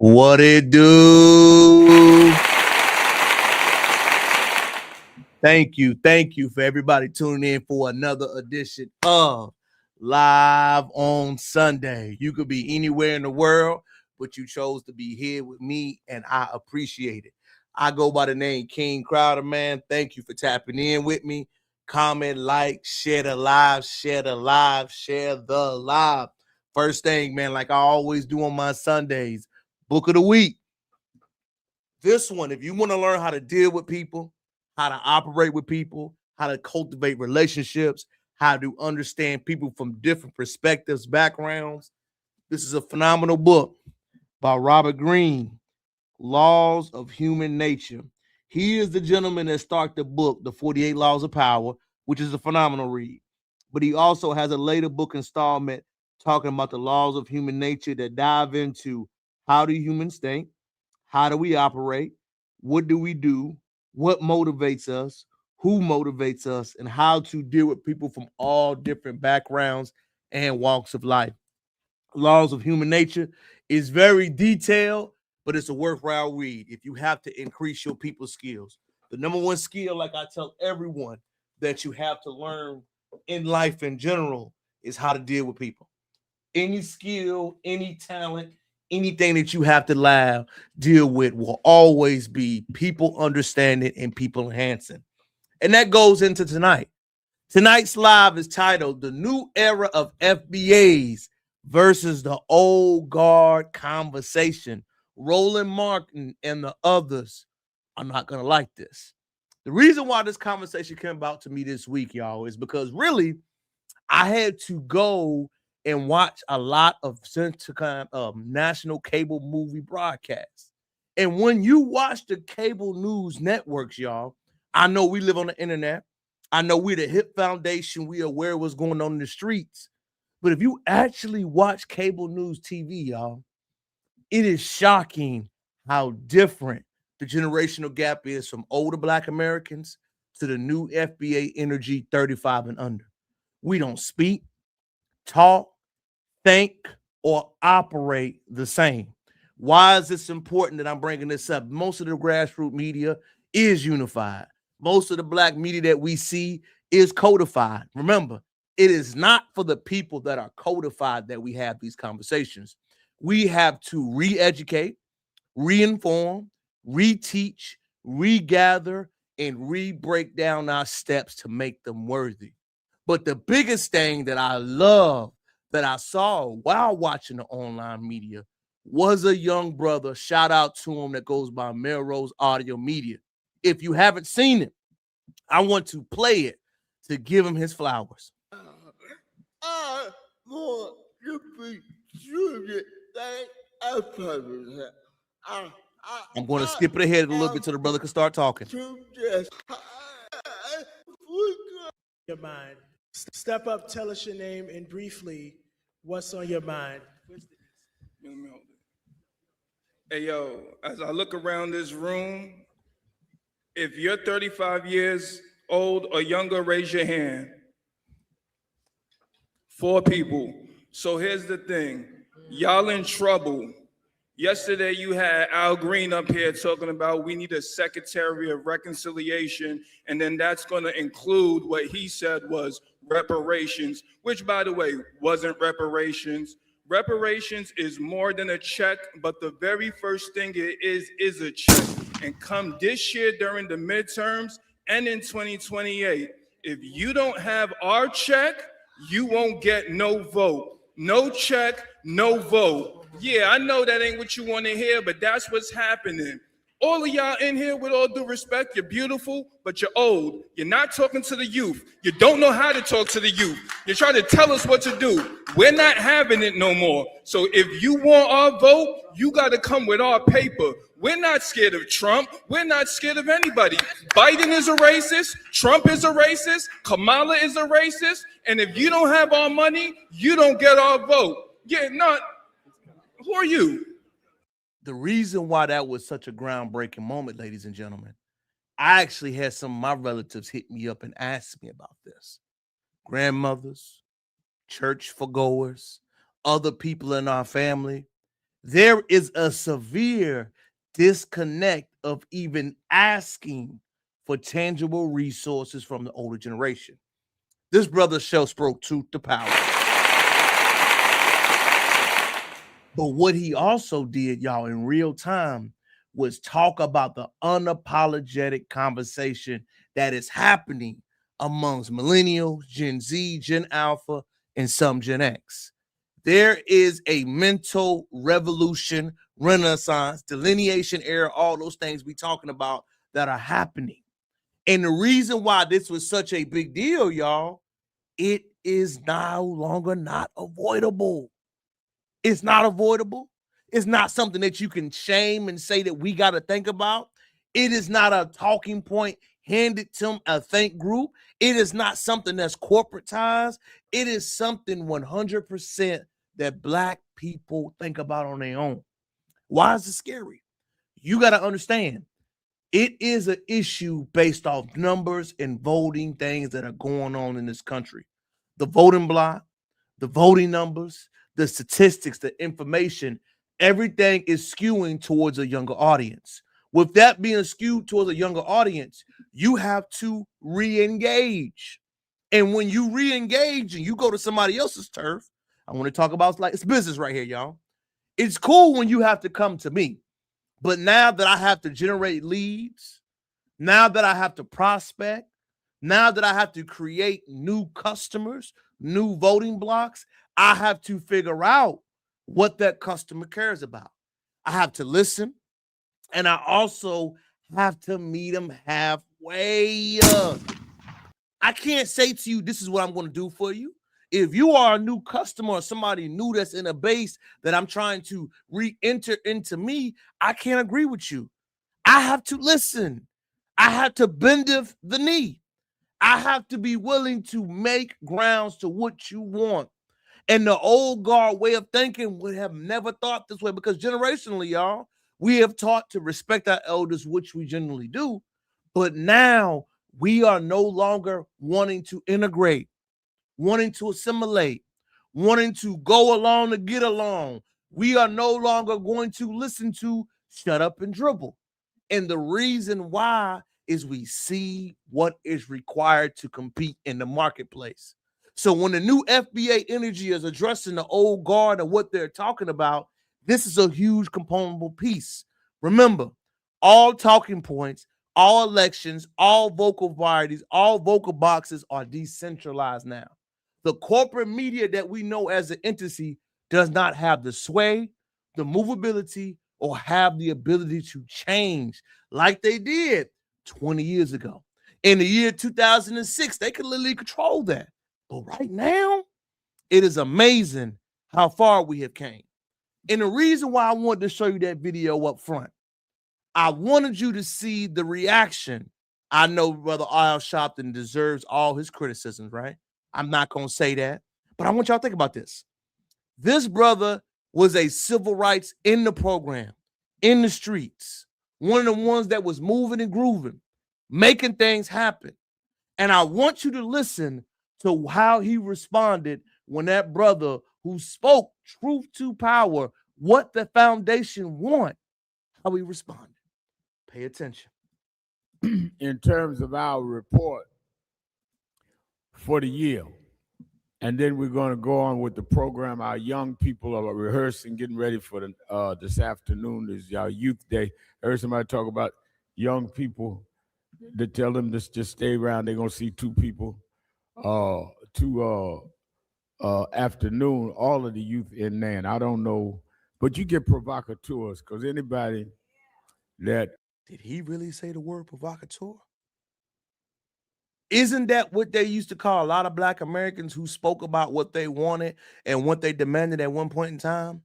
What it do? Thank you for everybody tuning in for another edition of Live on Sunday. You could be anywhere in the world, but you chose to be here with me, and I appreciate it. I go by the name King Crowder, man. Thank you for tapping in with me. Comment, like, share the live, share the live, share the live. First thing, man, like I always do on my Sundays, book of the week. This one, if you want to learn how to deal with people, how to operate with people, how to cultivate relationships, how to understand people from different perspectives, backgrounds, this is a phenomenal book by Robert Greene, Laws of Human Nature. He is the gentleman that started the book, The 48 Laws of Power, which is a phenomenal read. But he also has a later book installment talking about the laws of human nature that dive into how do humans think, how do we operate, what do we do, what motivates us, who motivates us, and how to deal with people from all different backgrounds and walks of life. Laws of Human Nature is very detailed, but it's a worthwhile read if you have to increase your people skills. The number one skill, like I tell everyone, that you have to learn in life in general is how to deal with people. Any skill, any talent, anything that you have to deal with will always be people understanding and people enhancing. And that goes into tonight. Tonight's live is titled The New Era of FBAs versus the Old Guard Conversation. Roland Martin and the others are not going to like this. The reason why this conversation came about to me this week, y'all, is because really I had to go and watch a lot of national cable movie broadcasts. And when you watch the cable news networks, y'all, I know we live on the internet. I know we're the hip foundation. We are aware of what's going on in the streets. But if you actually watch cable news TV, y'all, it is shocking how different the generational gap is from older Black Americans to the new FBA energy 35 and under. We don't speak, talk, think, or operate the same. Why is this important that I'm bringing this up? Most of the grassroots media is unified. Most of the Black media that we see is codified. Remember, it is not for the people that are codified that we have these conversations. We have to re-educate, re-inform, reteach, regather, and re-break down our steps to make them worthy. But the biggest thing that I love that I saw while watching the online media was a young brother, shout out to him, that goes by Melrose Audio Media. If you haven't seen it, I want to play it to give him his flowers. I want to be sure that I'm going to skip it ahead a little bit so the brother can start talking. Your mind. Step up, tell us your name, and briefly, what's on your mind? Hey, yo, as I look around this room, if you're 35 years old or younger, raise your hand. 4 people. So here's the thing. Y'all in trouble. Yesterday, you had Al Green up here talking about we need a Secretary of Reconciliation, and then that's going to include what he said was reparations, which, by the way, wasn't reparations. Reparations is more than a check, but the very first thing it is a check. And come this year during the midterms and in 2028, if you don't have our check, you won't get no vote. No check, no vote. Yeah, I know that ain't what you want to hear, but that's what's happening. All of y'all in here, with all due respect, you're beautiful, but you're old. You're not talking to the youth. You don't know how to talk to the youth. You're trying to tell us what to do. We're not having it no more. So if you want our vote, you got to come with our paper. We're not scared of Trump. We're not scared of anybody. Biden is a racist. Trump is a racist. Kamala is a racist. And if you don't have our money, you don't get our vote. Yeah, not. Who are you? The reason why that was such a groundbreaking moment, ladies and gentlemen, I actually had some of my relatives hit me up and ask me about this. Grandmothers, church forgoers, other people in our family. there is a severe disconnect of even asking for tangible resources from the older generation. This brother show spoke truth to power. But what he also did, y'all, in real time was talk about the unapologetic conversation that is happening amongst millennials, Gen Z, Gen Alpha, and some Gen X. There is a mental revolution, renaissance, delineation era, all those things we talking about that are happening. And the reason why this was such a big deal, y'all, it is no longer not avoidable. It's not avoidable. It's not something that you can shame and say that we got to think about. It is not a talking point handed to a think group. It is not something that's corporatized. It is something 100% that Black people think about on their own. Why is it scary? You got to understand, it is an issue based off numbers and voting things that are going on in this country. The voting block, the voting numbers, the statistics, the information, everything is skewing towards a younger audience. With that being skewed towards a younger audience, you have to re-engage. And when you re-engage and you go to somebody else's turf, I want to talk about it's business right here, y'all. It's cool when you have to come to me. But now that I have to generate leads, now that I have to prospect, now that I have to create new customers, new voting blocks, I have to figure out what that customer cares about. I have to listen, and I also have to meet them halfway. I can't say to you, this is what I'm going to do for you. If you are a new customer or somebody new that's in a base that I'm trying to re-enter into me, I can't agree with you. I have to listen. I have to bend the knee. I have to be willing to make grounds to what you want. And the old guard way of thinking would have never thought this way because generationally, y'all, we have taught to respect our elders, which we generally do. But now we are no longer wanting to integrate, wanting to assimilate, wanting to go along to get along. We are no longer going to listen to shut up and dribble. And the reason why is we see what is required to compete in the marketplace. So when the new FBA energy is addressing the old guard and what they're talking about, this is a huge component piece. Remember, all talking points, all elections, all vocal varieties, all vocal boxes are decentralized now. The corporate media that we know as an entity does not have the sway, the movability, or have the ability to change like they did 20 years ago. In the year 2006, they could literally control that. But right now, it is amazing how far we have came. And the reason why I wanted to show you that video up front, I wanted you to see the reaction. I know Brother Al Sharpton deserves all his criticisms, right? I'm not going to say that. But I want y'all to think about this. This brother was a civil rights in the program, in the streets, one of the ones that was moving and grooving, making things happen. And I want you to listen to how he responded when that brother who spoke truth to power, what the foundation want, how he responded. Pay attention. In terms of our report for the year. And then we're going to go on with the program. Our young people are rehearsing, getting ready for this afternoon is our youth day. I heard somebody talk about young people that tell them to just stay around. They're going to see two people, afternoon, all of the youth in there. And I don't know, but you get provocateurs because anybody that. Did he really say the word provocateur? Isn't that what they used to call a lot of Black Americans who spoke about what they wanted and what they demanded at one point in time?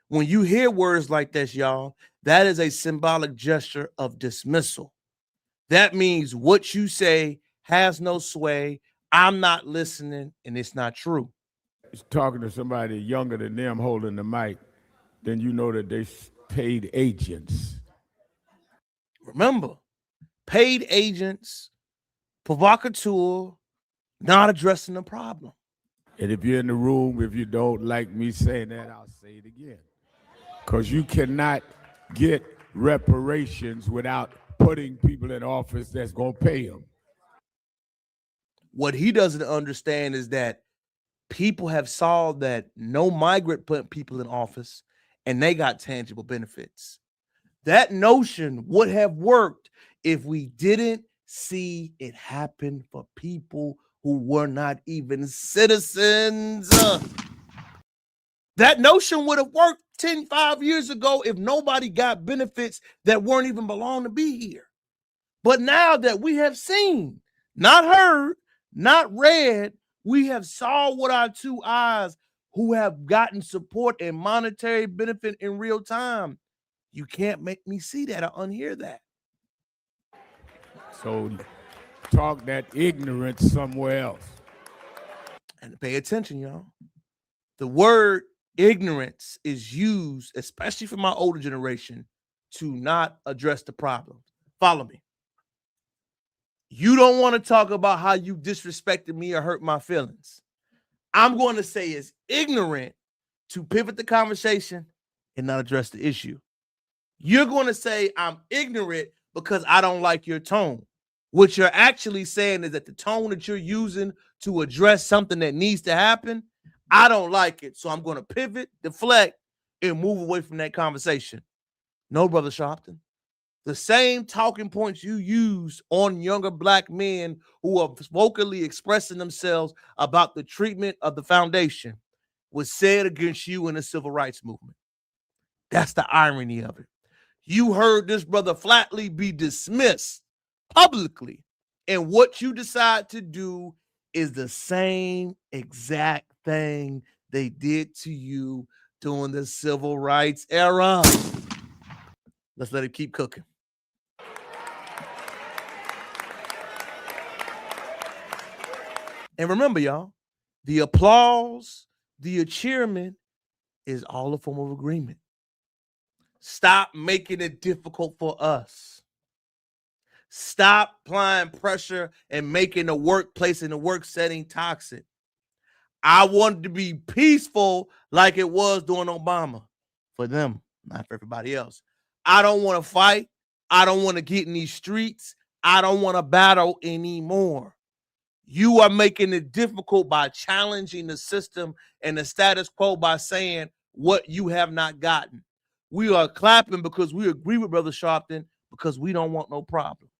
When you hear words like this, y'all, that is a symbolic gesture of dismissal. That means what you say has no sway. I'm not listening, and it's not true. Talking to somebody younger than them holding the mic, then you know that they paid agents. Remember, paid agents, provocateur, not addressing the problem. And if you're in the room, if you don't like me saying that, I'll say it again. Because you cannot get reparations without putting people in office that's going to pay them. What he doesn't understand is that people have saw that no migrant put people in office and they got tangible benefits. That notion would have worked if we didn't see it happen for people who were not even citizens. That notion would have worked 5 years ago if nobody got benefits that weren't even belong to be here. But now that we have seen, not heard, not read, we have saw with our two eyes who have gotten support and monetary benefit in real time. You can't make me see that or unhear that. So talk that ignorance somewhere else. And pay attention, y'all. The word ignorance is used, especially for my older generation, to not address the problem. Follow me. You don't want to talk about how you disrespected me or hurt my feelings. I'm going to say it's ignorant to pivot the conversation and not address the issue. You're going to say I'm ignorant because I don't like your tone. What you're actually saying is that the tone that you're using to address something that needs to happen, I don't like it. So I'm going to pivot, deflect, and move away from that conversation. No, Brother Sharpton. The same talking points you use on younger black men who are vocally expressing themselves about the treatment of the foundation was said against you in the civil rights movement. That's the irony of it. You heard this brother flatly be dismissed publicly, and what you decide to do is the same exact thing they did to you during the civil rights era. Let's let it keep cooking. And remember, y'all, the applause, the cheerment is all a form of agreement. Stop making it difficult for us. Stop applying pressure and making the workplace and the work setting toxic. I wanted to be peaceful like it was during Obama. For them, not for everybody else. I don't want to fight. I don't want to get in these streets. I don't want to battle anymore. You are making it difficult by challenging the system and the status quo by saying what you have not gotten. We are clapping because we agree with Brother Sharpton because we don't want no problems.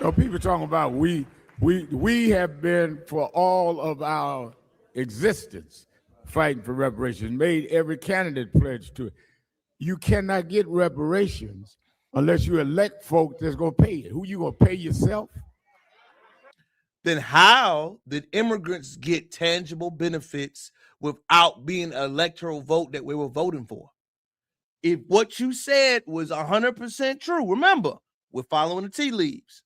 No, people talking about we have been for all of our existence fighting for reparations, made every candidate pledge to it. You cannot get reparations unless you elect folk that's going to pay it. Who you going to pay yourself? Then how did immigrants get tangible benefits without being an electoral vote that we were voting for? If what you said was 100% true, remember, we're following the tea leaves.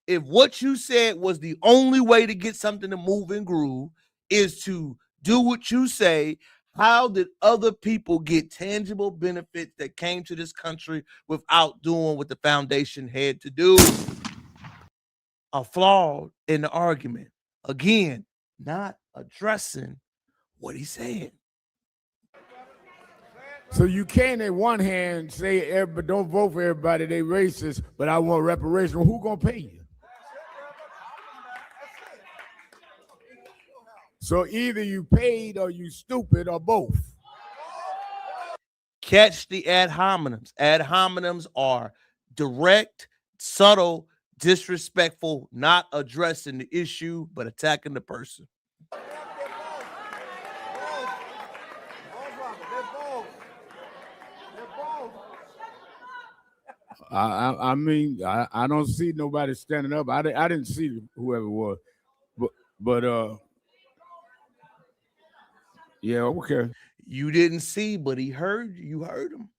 If what you said was the only way to get something to move and groove is to do what you say, how did other people get tangible benefits that came to this country without doing what the foundation had to do? A flaw in the argument. Again, not addressing what he said. So you can't, in one hand, say, but don't vote for everybody, they racist, but I want reparations. Who gonna pay you? So either you paid or you stupid or both. Catch the ad hominems. Ad hominems are direct, subtle, disrespectful, not addressing the issue, but attacking the person. I mean, I don't see nobody standing up. I didn't see whoever it was, but yeah, okay. You didn't see, but he heard you. You heard him.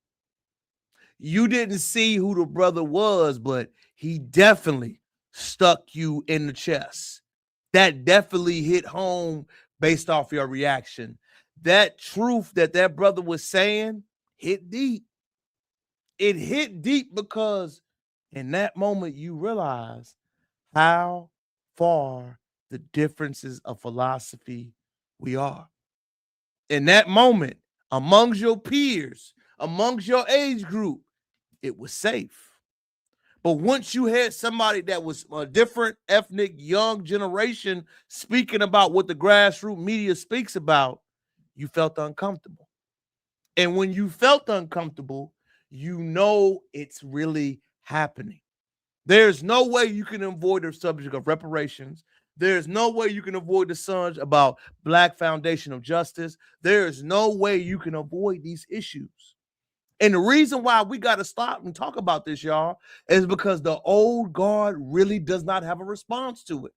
You didn't see who the brother was, but he definitely stuck you in the chest. That definitely hit home based off your reaction. That truth that brother was saying hit deep. It hit deep because in that moment you realize how far the differences of philosophy we are. In that moment, amongst your peers, amongst your age group, it was safe. But once you had somebody that was a different ethnic young generation speaking about what the grassroots media speaks about, you felt uncomfortable. And when you felt uncomfortable, you know it's really happening. There's no way you can avoid the subject of reparations. There's no way you can avoid the subject about Black foundational justice. There's no way you can avoid these issues. And the reason why we got to stop and talk about this, y'all, is because the old guard really does not have a response to it.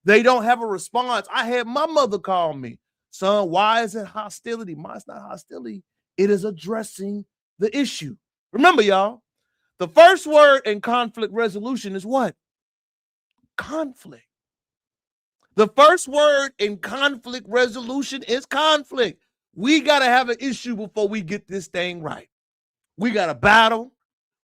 They don't have a response. I had my mother call me, son, why is it hostility? Ma, it's not hostility. It is addressing the issue. Remember, y'all, the first word in conflict resolution is what? Conflict. The first word in conflict resolution is conflict. We got to have an issue before we get this thing right. We got to battle.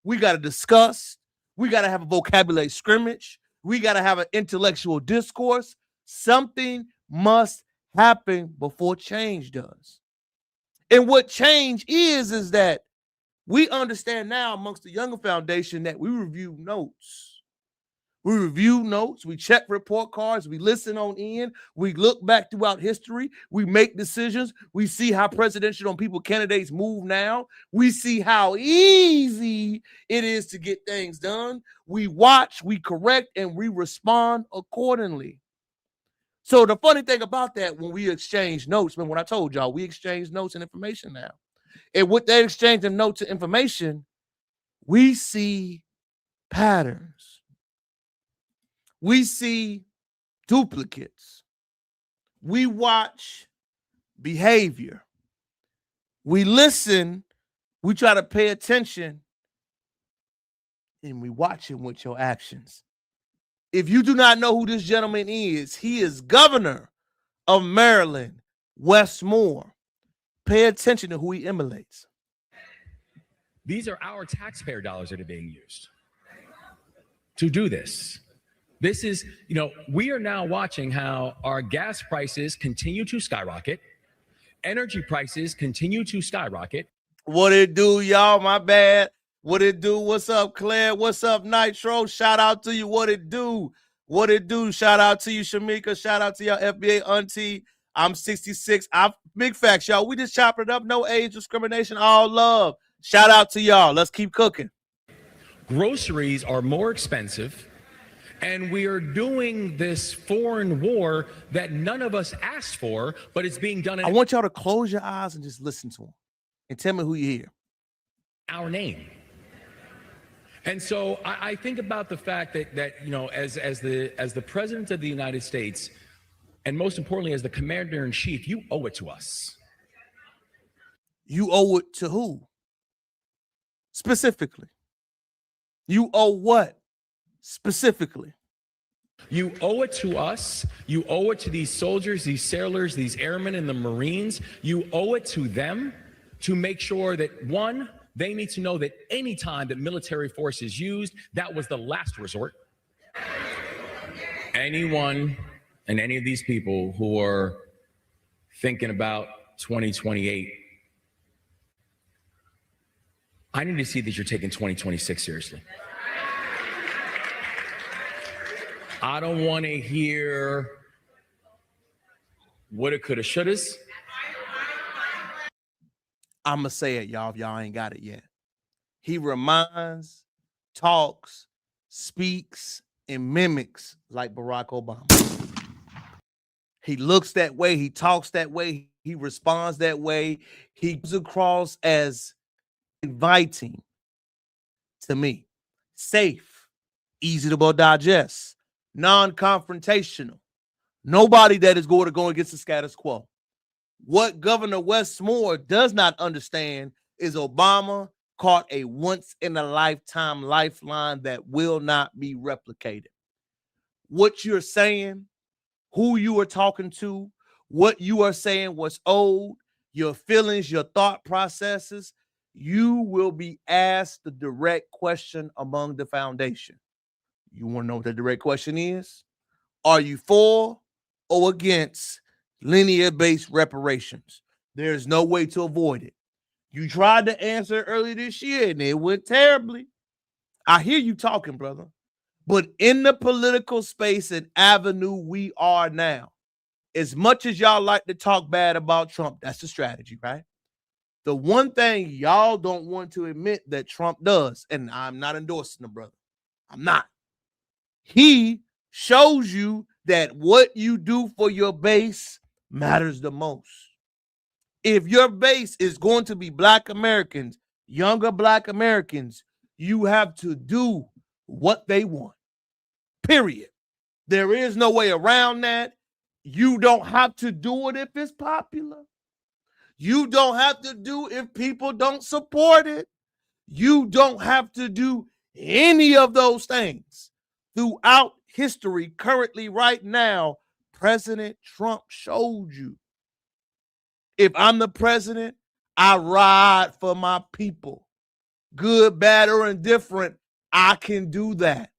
We got to discuss. We got to have a vocabulary scrimmage. We got to have an intellectual discourse. Something must happen before change does. And what change is that we understand now amongst the younger foundation that we review notes. We review notes, we check report cards, we listen on in, we look back throughout history, we make decisions, we see how presidential and people candidates move now, we see how easy it is to get things done, we watch, we correct, and we respond accordingly. So the funny thing about that, when we exchange notes, when I told y'all, we exchange notes and information now. And with that exchange of notes and information, we see patterns. We see duplicates. We watch behavior. We listen. We try to pay attention. And we watch him with your actions. If you do not know who this gentleman is, he is governor of Maryland, Westmore. Pay attention to who he emulates. These are our taxpayer dollars that are being used to do this. This is, we are now watching how our gas prices continue to skyrocket. Energy prices continue to skyrocket. What it do, y'all? My bad. What it do? What's up, Claire? What's up, Nitro? Shout out to you. What it do? What it do? Shout out to you, Shamika. Shout out to your FBA auntie. I'm 66. Big facts, y'all. We just chopped it up. No age discrimination. All love. Shout out to y'all. Let's keep cooking. Groceries are more expensive. And we are doing this foreign war that none of us asked for, but it's being done in I want y'all to close your eyes and just listen to him and tell me who you hear. Our name. And so I think about the fact that as the president of the United States, and most importantly, as the commander in chief, you owe it to us. You owe it to who? Specifically. You owe what? Specifically, you owe it to us. You owe it to these soldiers, these sailors, these airmen, and the Marines. You owe it to them to make sure that, one, they need to know that any time that military force is used, that was the last resort. Anyone and any of these people who are thinking about 2028, I need to see that you're taking 2026 seriously. I don't want to hear woulda, coulda, shouldas. I'm going to say it, y'all, if y'all ain't got it yet. He reminds, talks, speaks, and mimics like Barack Obama. He looks that way. He talks that way. He responds that way. He comes across as inviting to me. Safe, easy to digest. Non-confrontational. Nobody that is going to go against the status quo. What Governor Westmore does not understand is Obama caught a once-in-a-lifetime lifeline that will not be replicated. What you're saying, who you are talking to, what you are saying was old, your feelings, your thought processes, you will be asked the direct question among the foundation. You want to know what the direct question is? Are you for or against linear-based reparations? There's no way to avoid it. You tried to answer earlier this year and it went terribly. I hear you talking, brother. But in the political space and avenue we are now, as much as y'all like to talk bad about Trump, that's the strategy, right? The one thing y'all don't want to admit that Trump does, and I'm not endorsing the brother, I'm not. He shows you that what you do for your base matters the most. If your base is going to be Black Americans, younger Black Americans, you have to do what they want, period. There is no way around that. You don't have to do it if it's popular. You don't have to do if people don't support it. You don't have to do any of those things. Throughout history, currently, right now, President Trump showed you. If I'm the president, I ride for my people. Good, bad, or indifferent, I can do that.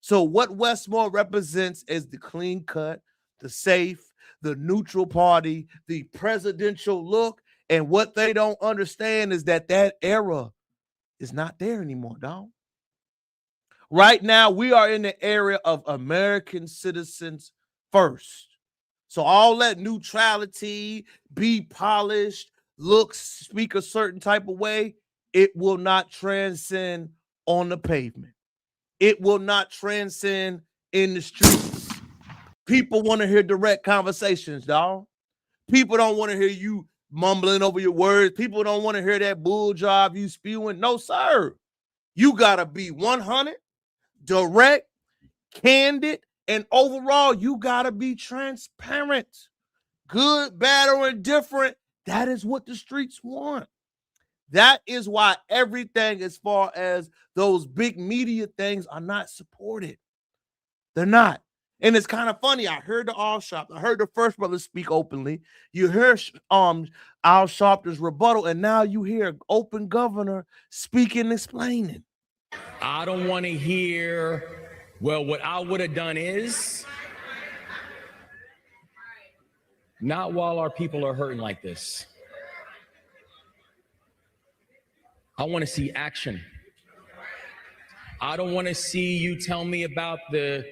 So what Westmore represents is the clean cut, the safe, the neutral party, the presidential look. And what they don't understand is that that era is not there anymore, dog. Right now, we are in the era of American citizens first. So all that neutrality, be polished, look, speak a certain type of way, it will not transcend on the pavement. It will not transcend in the streets. People want to hear direct conversations, dog. People don't want to hear you mumbling over your words. People don't want to hear that bull job you spewing. No, sir. You got to be 100, direct, candid, and overall, you got to be transparent. Good, bad, or indifferent. That is what the streets want. That is why everything as far as those big media things are not supported. They're not. And it's kind of funny. I heard the Al Sharpton. I heard the first brother speak openly. You hear Al Sharpton's rebuttal, and now you hear open governor speaking and explaining. I don't want to hear, well, what I would have done is, not while our people are hurting like this. I want to see action. I don't want to see you tell me about the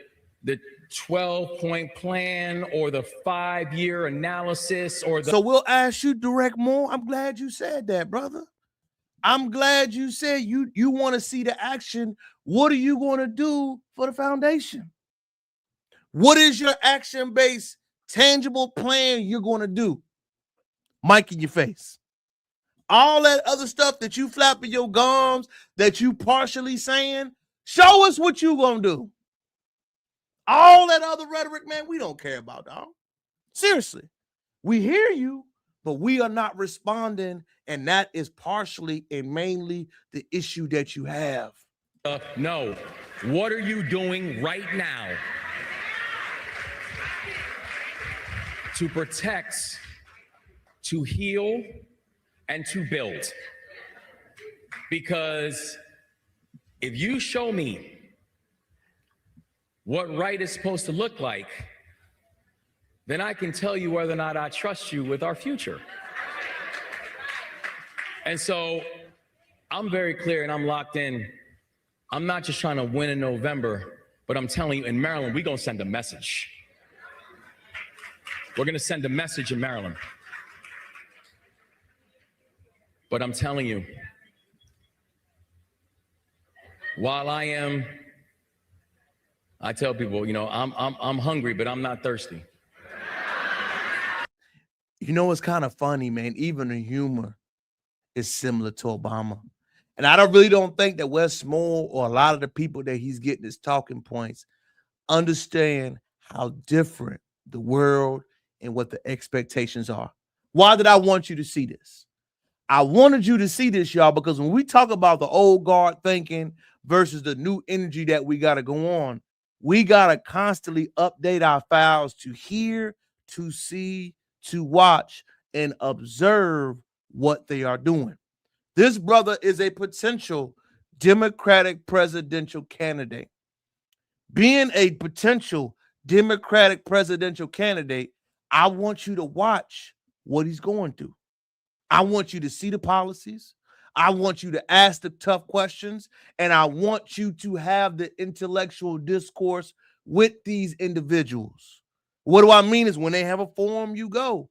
12-point plan or the 5-year analysis or the... So we'll ask you direct more. I'm glad you said that, brother. I'm glad you said you want to see the action. What are you going to do for the foundation? What is your action-based, tangible plan you're going to do? Mic in your face. All that other stuff that you flapping your gums, that you partially saying, show us what you going to do. All that other rhetoric, man, we don't care about, dog. Seriously. We hear you, but we are not responding, and that is partially and mainly the issue that you have. No. What are you doing right now to protect, to heal, and to build? Because if you show me what right is supposed to look like, then I can tell you whether or not I trust you with our future. And so I'm very clear and I'm locked in. I'm not just trying to win in November, but I'm telling you, in Maryland, we're going to send a message. We're going to send a message in Maryland. But I'm telling you, while I tell people, I'm hungry, but I'm not thirsty. You know, it's kind of funny, man. Even the humor is similar to Obama. And I really don't think that Westmore or a lot of the people that he's getting his talking points understand how different the world and what the expectations are. Why did I want you to see this? I wanted you to see this, y'all, because when we talk about the old guard thinking versus the new energy that we got to go on, we got to constantly update our files to hear, to see, to watch, and observe what they are doing. This brother is a potential Democratic presidential candidate. Being a potential Democratic presidential candidate, I want you to watch what he's going through. I want you to see the policies. I want you to ask the tough questions, and I want you to have the intellectual discourse with these individuals. What do I mean is when they have a forum, you go.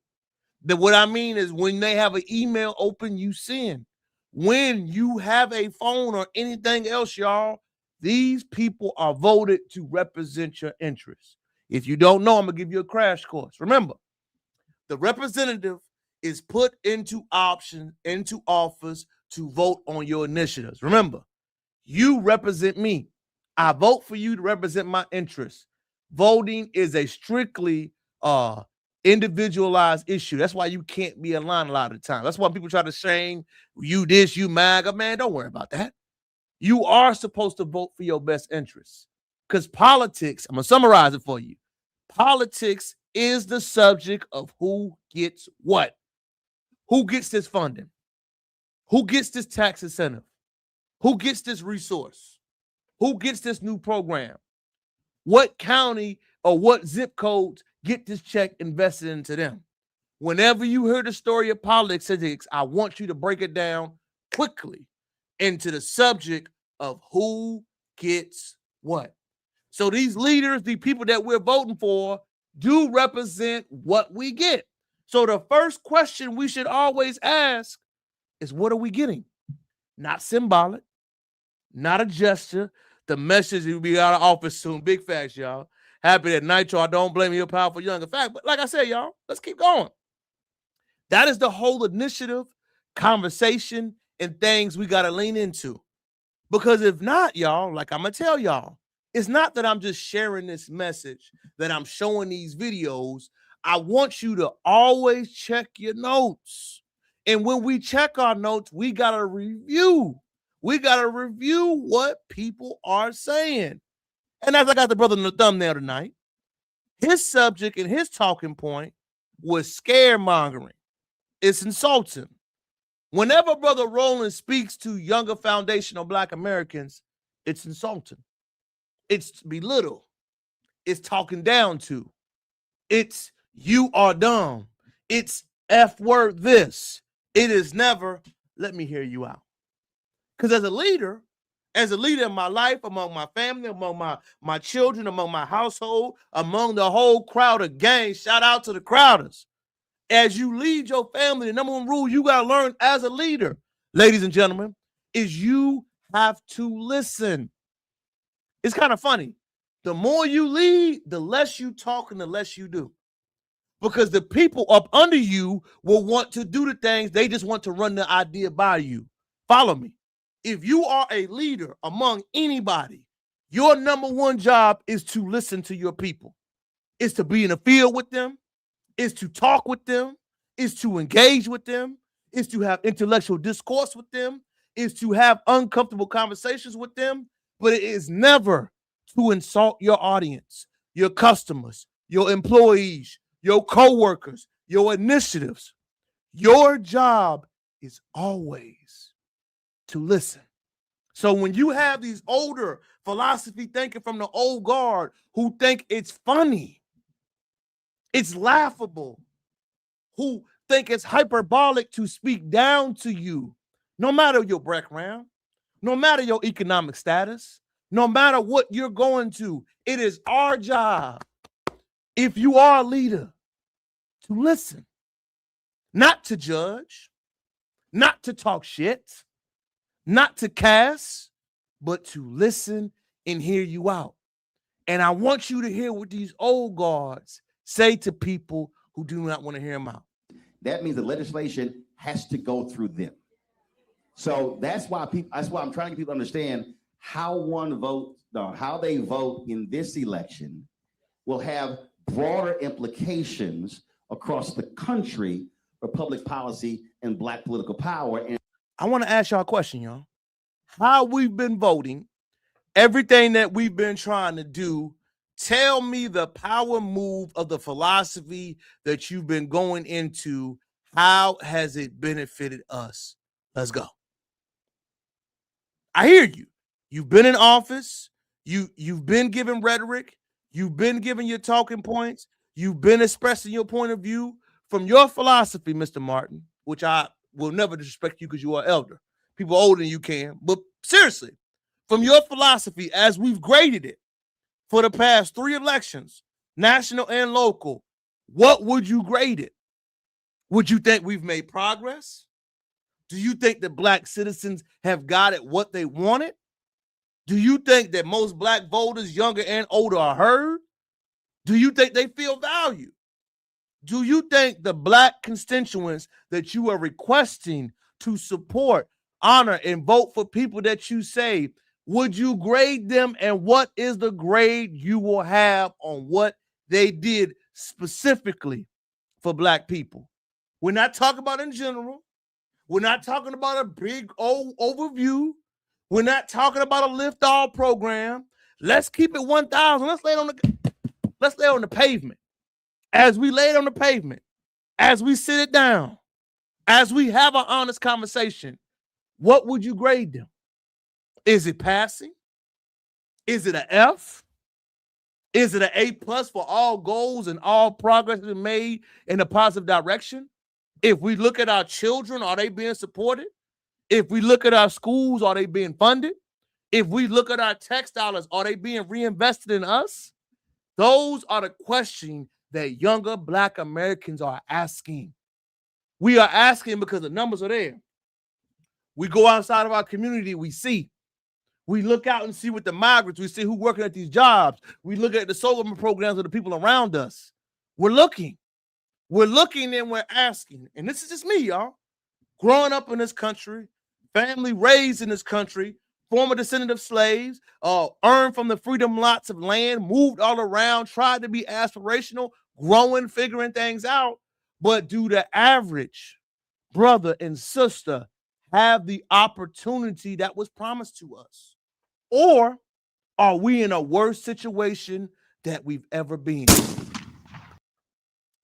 What I mean is when they have an email open, you send. When you have a phone or anything else, y'all, these people are voted to represent your interests. If you don't know, I'm going to give you a crash course. Remember, the representative is put into office to vote on your initiatives. Remember, you represent me. I vote for you to represent my interests. Voting is a strictly individualized issue. That's why you can't be aligned a lot of the time. That's why people try to shame you this, you MAGA. Man, don't worry about that. You are supposed to vote for your best interests. Because politics, I'm going to summarize it for you. Politics is the subject of who gets what. Who gets this funding? Who gets this tax incentive? Who gets this resource? Who gets this new program? What county or what zip codes get this check invested into them? Whenever you hear the story of politics, I want you to break it down quickly into the subject of who gets what. So these leaders, the people that we're voting for, do represent what we get. So the first question we should always ask is, what are we getting? Not symbolic, not a gesture. The message will be out of office soon. Big facts, y'all. Happy that Nitro, I don't blame you, a powerful younger fact. But like I said, y'all, let's keep going. That is the whole initiative, conversation, and things we got to lean into. Because if not, y'all, like I'm going to tell y'all, it's not that I'm just sharing this message, that I'm showing these videos. I want you to always check your notes. And when we check our notes, we got to review. We got to review what people are saying. And as I got the brother in the thumbnail tonight, his subject and his talking point was scaremongering. It's insulting. Whenever Brother Roland speaks to younger foundational Black Americans, it's insulting. It's belittle. It's talking down to. It's you are dumb. It's F word this. It is never, let me hear you out. Because as a leader in my life, among my family, among my children, among my household, among the whole crowd of gangs, shout out to the Crowders. As you lead your family, the number one rule you got to learn as a leader, ladies and gentlemen, is you have to listen. It's kind of funny. The more you lead, the less you talk and the less you do. Because the people up under you will want to do the things. They just want to run the idea by you. Follow me. If you are a leader among anybody, your number one job is to listen to your people. It's to be in the field with them. It's to talk with them. It's to engage with them. It's to have intellectual discourse with them. It's to have uncomfortable conversations with them. But it is never to insult your audience, your customers, your employees, your coworkers, your initiatives. Your job is always to listen. So when you have these older philosophy thinking from the old guard who think it's funny, it's laughable, who think it's hyperbolic to speak down to you, no matter your background, no matter your economic status, no matter what you're going to, it is our job, if you are a leader, to listen, not to judge, not to talk shit, not to cast, but to listen and hear you out. And I want you to hear what these old guards say to people who do not want to hear them out. That means the legislation has to go through them. So that's why I'm trying to get people to understand how one vote, how they vote in this election will have broader implications across the country for public policy and Black political power. And I want to ask y'all a question, y'all. How we've been voting, everything that we've been trying to do, tell me the power move of the philosophy that you've been going into. How has it benefited us? Let's go. I hear you. You've been in office. You've been giving rhetoric. You've been giving your talking points. You've been expressing your point of view from your philosophy, Mr. Martin, which I will never disrespect you because you are elder. People older than you can. But seriously, from your philosophy, as we've graded it for the past 3 elections, national and local, what would you grade it? Would you think we've made progress? Do you think that black citizens have got it what they wanted? Do you think that most black voters, younger and older, are heard? Do you think they feel valued? Do you think the black constituents that you are requesting to support, honor, and vote for people that you say, would you grade them, and what is the grade you will have on what they did specifically for black people? We're not talking about in general. We're not talking about a big old overview. We're not talking about a lift all program. Let's keep it 1,000. Let's lay it on the pavement. As we lay it on the pavement, as we sit it down, as we have an honest conversation, what would you grade them? Is it passing? Is it an F? Is it an A+ for all goals and all progress is made in a positive direction? If we look at our children, are they being supported? If we look at our schools, are they being funded? If we look at our tax dollars, are they being reinvested in us? Those are the questions that younger black Americans are asking. We are asking because the numbers are there. We go outside of our community, we see. We look out and see with the migrants, we see who's working at these jobs. We look at the solar programs of the people around us. We're looking and we're asking. And this is just me, y'all. Growing up in this country, family raised in this country, former descendant of slaves, earned from the freedom lots of land, moved all around, tried to be aspirational, growing, figuring things out. But do the average brother and sister have the opportunity that was promised to us? Or are we in a worse situation that we've ever been?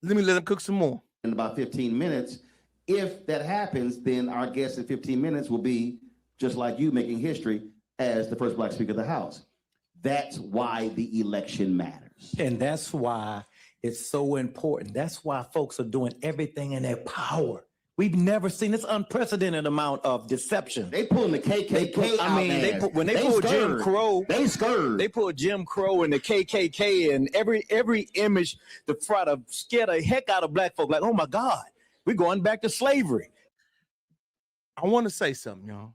Let them cook some more. In about 15 minutes, if that happens, then our guest in 15 minutes will be just like you, making history as the first black speaker of the House. That's why the election matters. And that's why it's so important. That's why folks are doing everything in their power. We've never seen this unprecedented amount of deception. They pulling the KKK out. I mean, when they pulled Jim Crow, they scared. They pulled Jim Crow and the KKK and every image to try to scare the heck out of black folk. Like, oh my God, we're going back to slavery. I want to say something, y'all.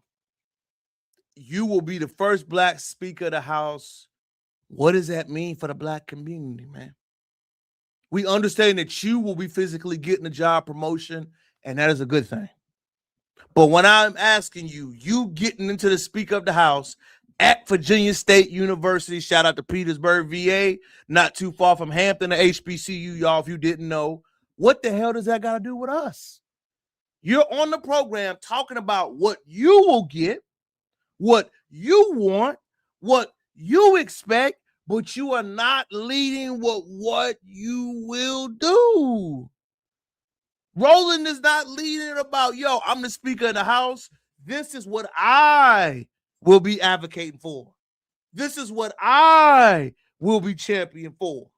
You will be the first black speaker of the House. What does that mean for the black community, man? We understand that you will be physically getting a job promotion, and that is a good thing. But when I'm asking you, you getting into the Speaker of the House at Virginia State University, shout out to Petersburg, VA, not too far from Hampton, the HBCU, y'all, if you didn't know, what the hell does that got to do with us? You're on the program talking about what you will get, what you want, what you expect, but you are not leading with what you will do. Roland is not leading about, yo, I'm the Speaker of the House. This is what I will be advocating for. This is what I will be championing for.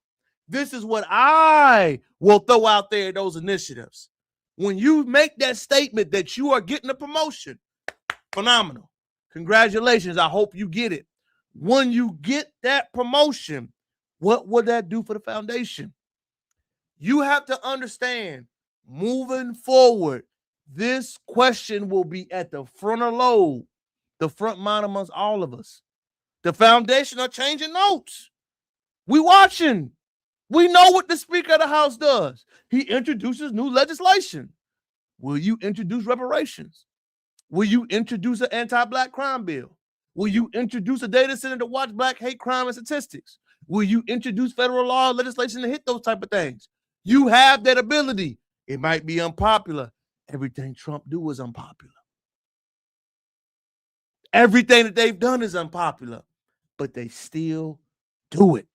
This is what I will throw out there, those initiatives. When you make that statement that you are getting a promotion, phenomenal. Congratulations. I hope you get it. When you get that promotion, what would that do for the foundation? You have to understand, moving forward, this question will be at the frontal lobe, the front mind amongst all of us. The foundation are changing notes. We watching. We know what the Speaker of the House does. He introduces new legislation. Will you introduce reparations? Will you introduce an anti-black crime bill? Will you introduce a data center to watch black hate crime and statistics? Will you introduce federal law legislation to hit those type of things? You have that ability. It might be unpopular. Everything Trump do is unpopular. Everything that they've done is unpopular, but they still do it.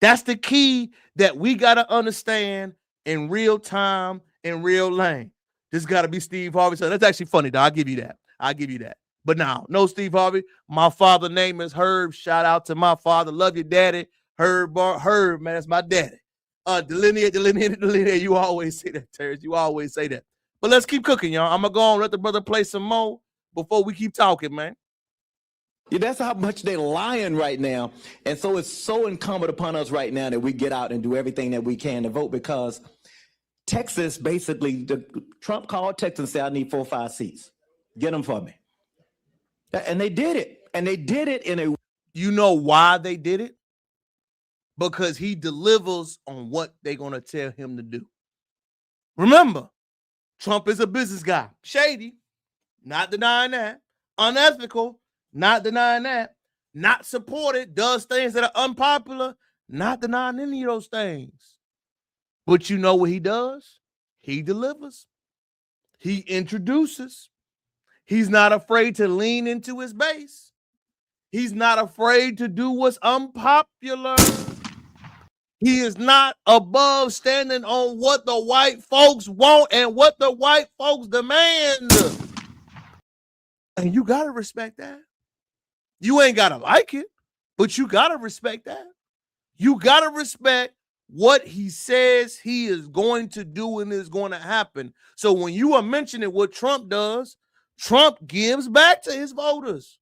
That's the key that we got to understand in real time, in real lane. This got to be Steve Harvey. So that's actually funny, though. I'll give you that. But no Steve Harvey. My father's name is Herb. Shout out to my father. Love you, daddy. Herb, man, that's my daddy. Delineate. You always say that, Terrence. You always say that. But let's keep cooking, y'all. I'm gonna go on and let the brother play some more before we keep talking, man. Yeah, that's how much they're lying right now. And so it's so incumbent upon us right now that we get out and do everything that we can to vote, because Texas, basically, Trump called Texas and said, I need 4 or 5 seats. Get them for me. And they did it. And they did it in a... You know why they did it? Because he delivers on what they're going to tell him to do. Remember, Trump is a business guy. Shady, not denying that. Unethical, not denying that. Not supported, does things that are unpopular, not denying any of those things. But you know what he does? He delivers. He introduces. He's not afraid to lean into his base. He's not afraid to do what's unpopular. He is not above standing on what the white folks want and what the white folks demand. And you got to respect that. You ain't got to like it, but you got to respect that. You got to respect what he says he is going to do and is going to happen. So when you are mentioning what Trump does, Trump gives back to his voters.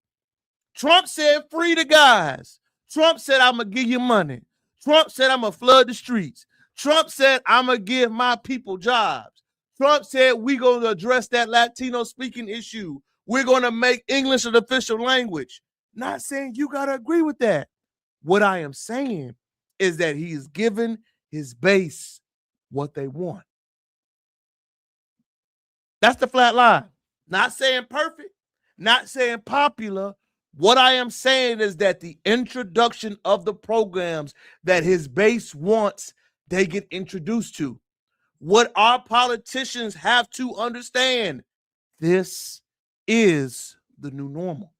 Trump said, free the guys. Trump said, I'm going to give you money. Trump said, I'm going to flood the streets. Trump said, I'm going to give my people jobs. Trump said, we're going to address that Latino speaking issue. We're going to make English an official language. Not saying you got to agree with that. What I am saying is that he is giving his base what they want. That's the flat line. Not saying perfect, not saying popular. What I am saying is that the introduction of the programs that his base wants, they get introduced to. What our politicians have to understand, this is the new normal.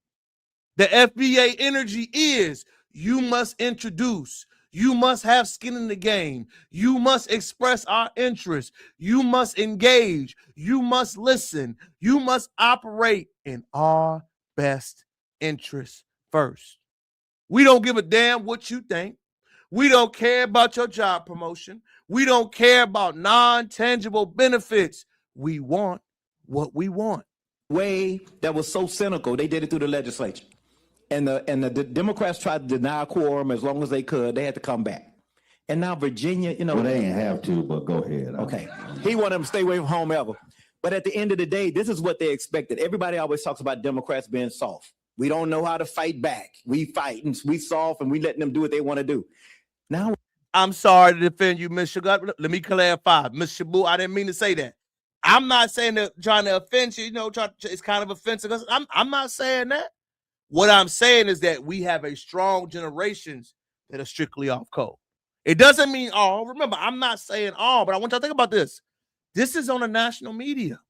The FBA energy is, you must introduce, you must have skin in the game, you must express our interests, you must engage, you must listen, you must operate in our best interest first. We don't give a damn what you think. We don't care about your job promotion. We don't care about non-tangible benefits. We want what we want. way that was so cynical, they did it through the legislature. And the Democrats tried to deny quorum as long as they could. They had to come back. And now Virginia, you know. Well, they ain't have to, but go ahead. Okay. He wanted them to stay away from home ever. But at the end of the day, this is what they expected. Everybody always talks about Democrats being soft. We don't know how to fight back. We fight and we soft and we letting them do what they want to do. Now, I'm sorry to defend you, Ms. Sugar. Let me clarify. Ms. Shabu, I didn't mean to say that. I'm not saying that trying to offend you, it's kind of offensive. I'm not saying that. What I'm saying is that we have a strong generations that are strictly off code. It doesn't mean all. Remember, I'm not saying all, but I want you to think about this. This is on the national media.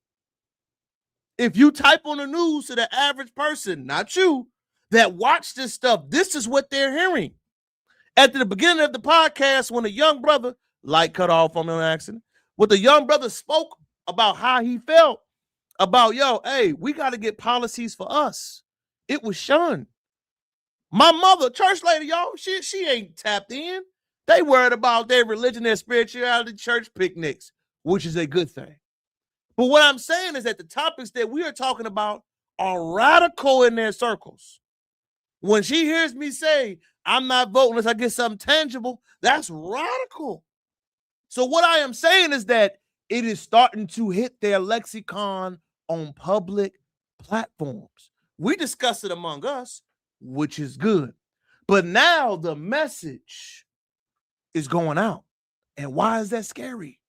If you type on the news to the average person, not you, that watch this stuff, this is what they're hearing. At the beginning of the podcast, when a young brother, light cut off on an accident, when the young brother spoke about how he felt about, hey, we got to get policies for us. It was shunned. My mother, church lady, y'all, she ain't tapped in. They worried about their religion, their spirituality, church picnics, which is a good thing. But what I'm saying is that the topics that we are talking about are radical in their circles. When she hears me say, I'm not voting unless I get something tangible, that's radical. So what I am saying is that it is starting to hit their lexicon on public platforms. We discuss it among us, which is good. But now the message is going out. And why is that scary?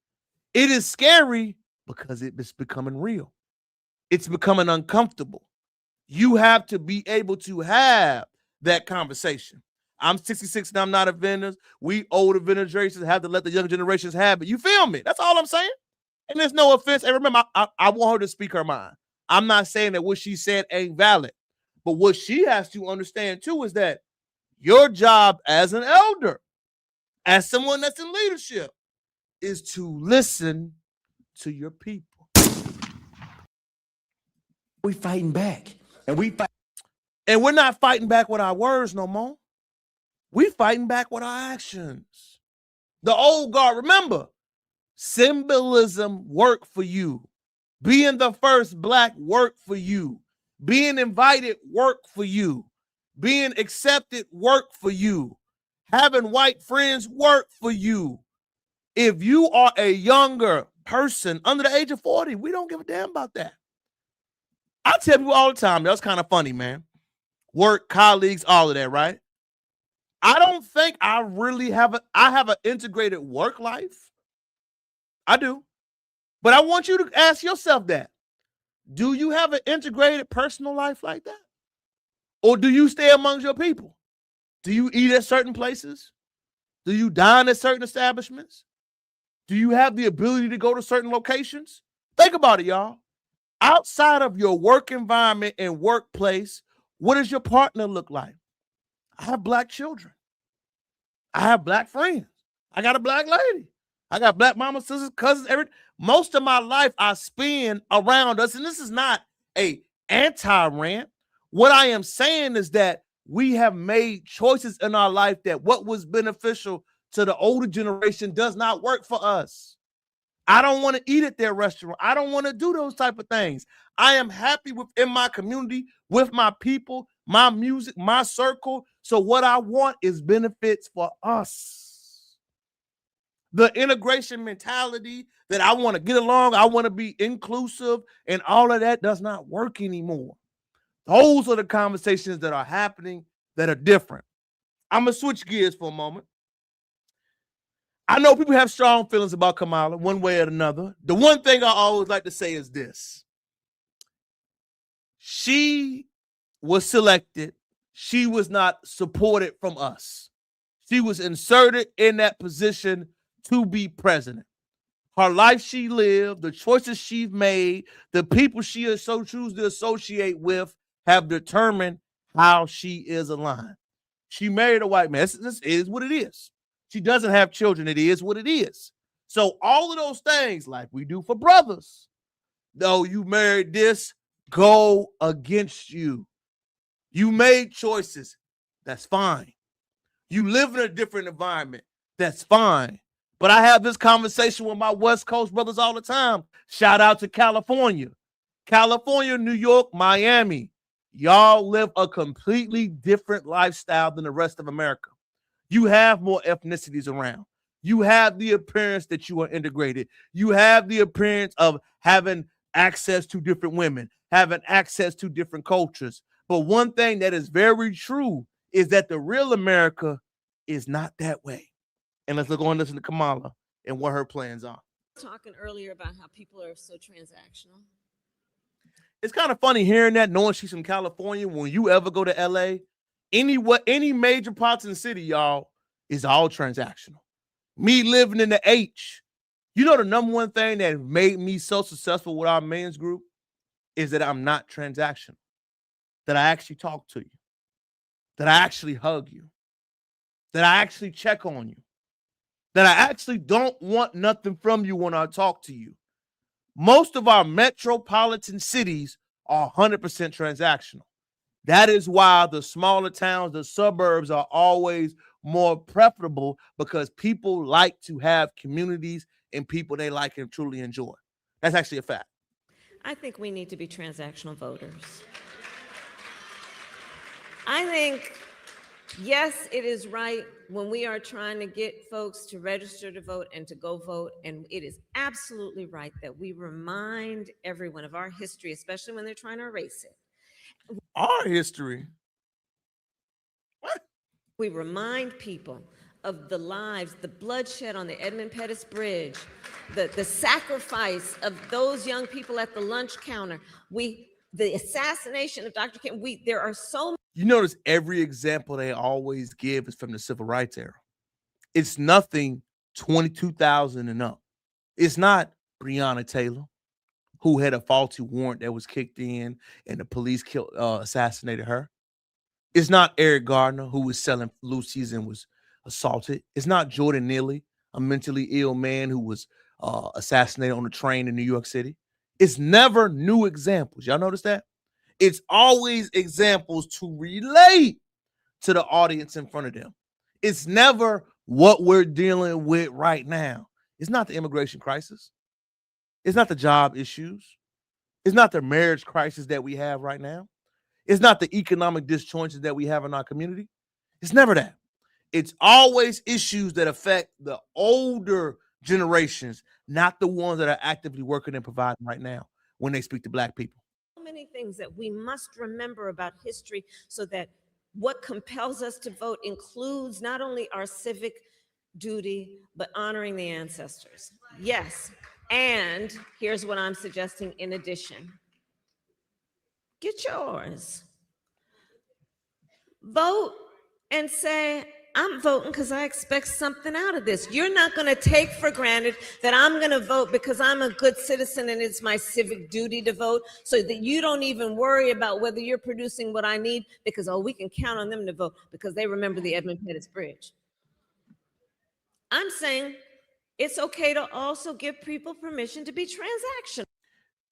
It is scary because it's becoming real. It's becoming uncomfortable. You have to be able to have that conversation. I'm 66 and I'm not a vendor. We older generations have to let the younger generations have it. You feel me? That's all I'm saying. And there's no offense. And remember, I want her to speak her mind. I'm not saying that what she said ain't valid. But what she has to understand too is that your job as an elder, as someone that's in leadership, is to listen to your people. we fighting back. And we're not fighting back with our words no more. We fighting back with our actions. The old guard, remember, symbolism worked for you Being the first black work for you. Being invited work for you. Being accepted work for you. Having white friends work for you. If you are a younger person under the age of 40, we don't give a damn about that. I tell people all the time, that's kind of funny, man. Work, colleagues, all of that, right? I don't think I really have an integrated work life. I do. But I want you to ask yourself that. Do you have an integrated personal life like that? Or do you stay amongst your people? Do you eat at certain places? Do you dine at certain establishments? Do you have the ability to go to certain locations? Think about it, y'all. Outside of your work environment and workplace, what does your partner look like? I have black children. I have black friends. I got a black lady. I got black mama, sisters, cousins, everything. Most of my life I spend around us, and this is not a anti-rant. What I am saying is that we have made choices in our life that what was beneficial to the older generation does not work for us. I don't want to eat at their restaurant. I don't want to do those type of things. I am happy within my community, with my people, my music, my circle. So what I want is benefits for us. The integration mentality that I want to get along, I want to be inclusive, and all of that does not work anymore. Those are the conversations that are happening that are different. I'm going to switch gears for a moment. I know people have strong feelings about Kamala one way or another. The one thing I always like to say is this. She was selected. She was not supported from us. She was inserted in that position to be president. Her life she lived, the choices she's made, the people she so chooses to associate with have determined how she is aligned. She married a white man. This is what it is. She doesn't have children. It is what it is. So all of those things, like we do for brothers, though you married this, go against you. You made choices. That's fine. You live in a different environment. That's fine. But I have this conversation with my West Coast brothers all the time. Shout out to California. California, New York, Miami. Y'all live a completely different lifestyle than the rest of America. You have more ethnicities around. You have the appearance that you are integrated. You have the appearance of having access to different women, having access to different cultures. But one thing that is very true is that the real America is not that way. And let's go and listen to Kamala and what her plans are. Talking earlier about how people are so transactional. It's kind of funny hearing that, knowing she's from California. When you ever go to LA, any major parts in the city, y'all, is all transactional. Me living in the H, you know, the number one thing that made me so successful with our men's group is that I'm not transactional, that I actually talk to you, that I actually hug you, that I actually check on you, that I actually don't want nothing from you when I talk to you. Most of our metropolitan cities are 100% transactional. That is why the smaller towns, the suburbs are always more preferable, because people like to have communities and people they like and truly enjoy. That's actually a fact. I think we need to be transactional voters. I think, yes, it is right when we are trying to get folks to register to vote and to go vote. And it is absolutely right that we remind everyone of our history, especially when they're trying to erase it. Our history? What? We remind people of the lives, the bloodshed on the Edmund Pettus Bridge, the sacrifice of those young people at the lunch counter, the assassination of Dr. King. There are so many. You notice every example they always give is from the civil rights era. It's nothing 22,000 and up. It's not Breonna Taylor, who had a faulty warrant that was kicked in and the police assassinated her. It's not Eric Gardner, who was selling Lucy's and was assaulted. It's not Jordan Neely, a mentally ill man who was assassinated on a train in New York City. It's never new examples. Y'all notice that? It's always examples to relate to the audience in front of them. It's never what we're dealing with right now. It's not the immigration crisis. It's not the job issues. It's not the marriage crisis that we have right now. It's not the economic disjoints that we have in our community. It's never that. It's always issues that affect the older generations, not the ones that are actively working and providing right now when they speak to Black people. So many things that we must remember about history so that what compels us to vote includes not only our civic duty, but honoring the ancestors. Yes. And here's what I'm suggesting in addition. Get yours. Vote and say, I'm voting because I expect something out of this. You're not going to take for granted that I'm going to vote because I'm a good citizen and it's my civic duty to vote, so that you don't even worry about whether you're producing what I need because, oh, we can count on them to vote because they remember the Edmund Pettus Bridge. I'm saying it's okay to also give people permission to be transactional.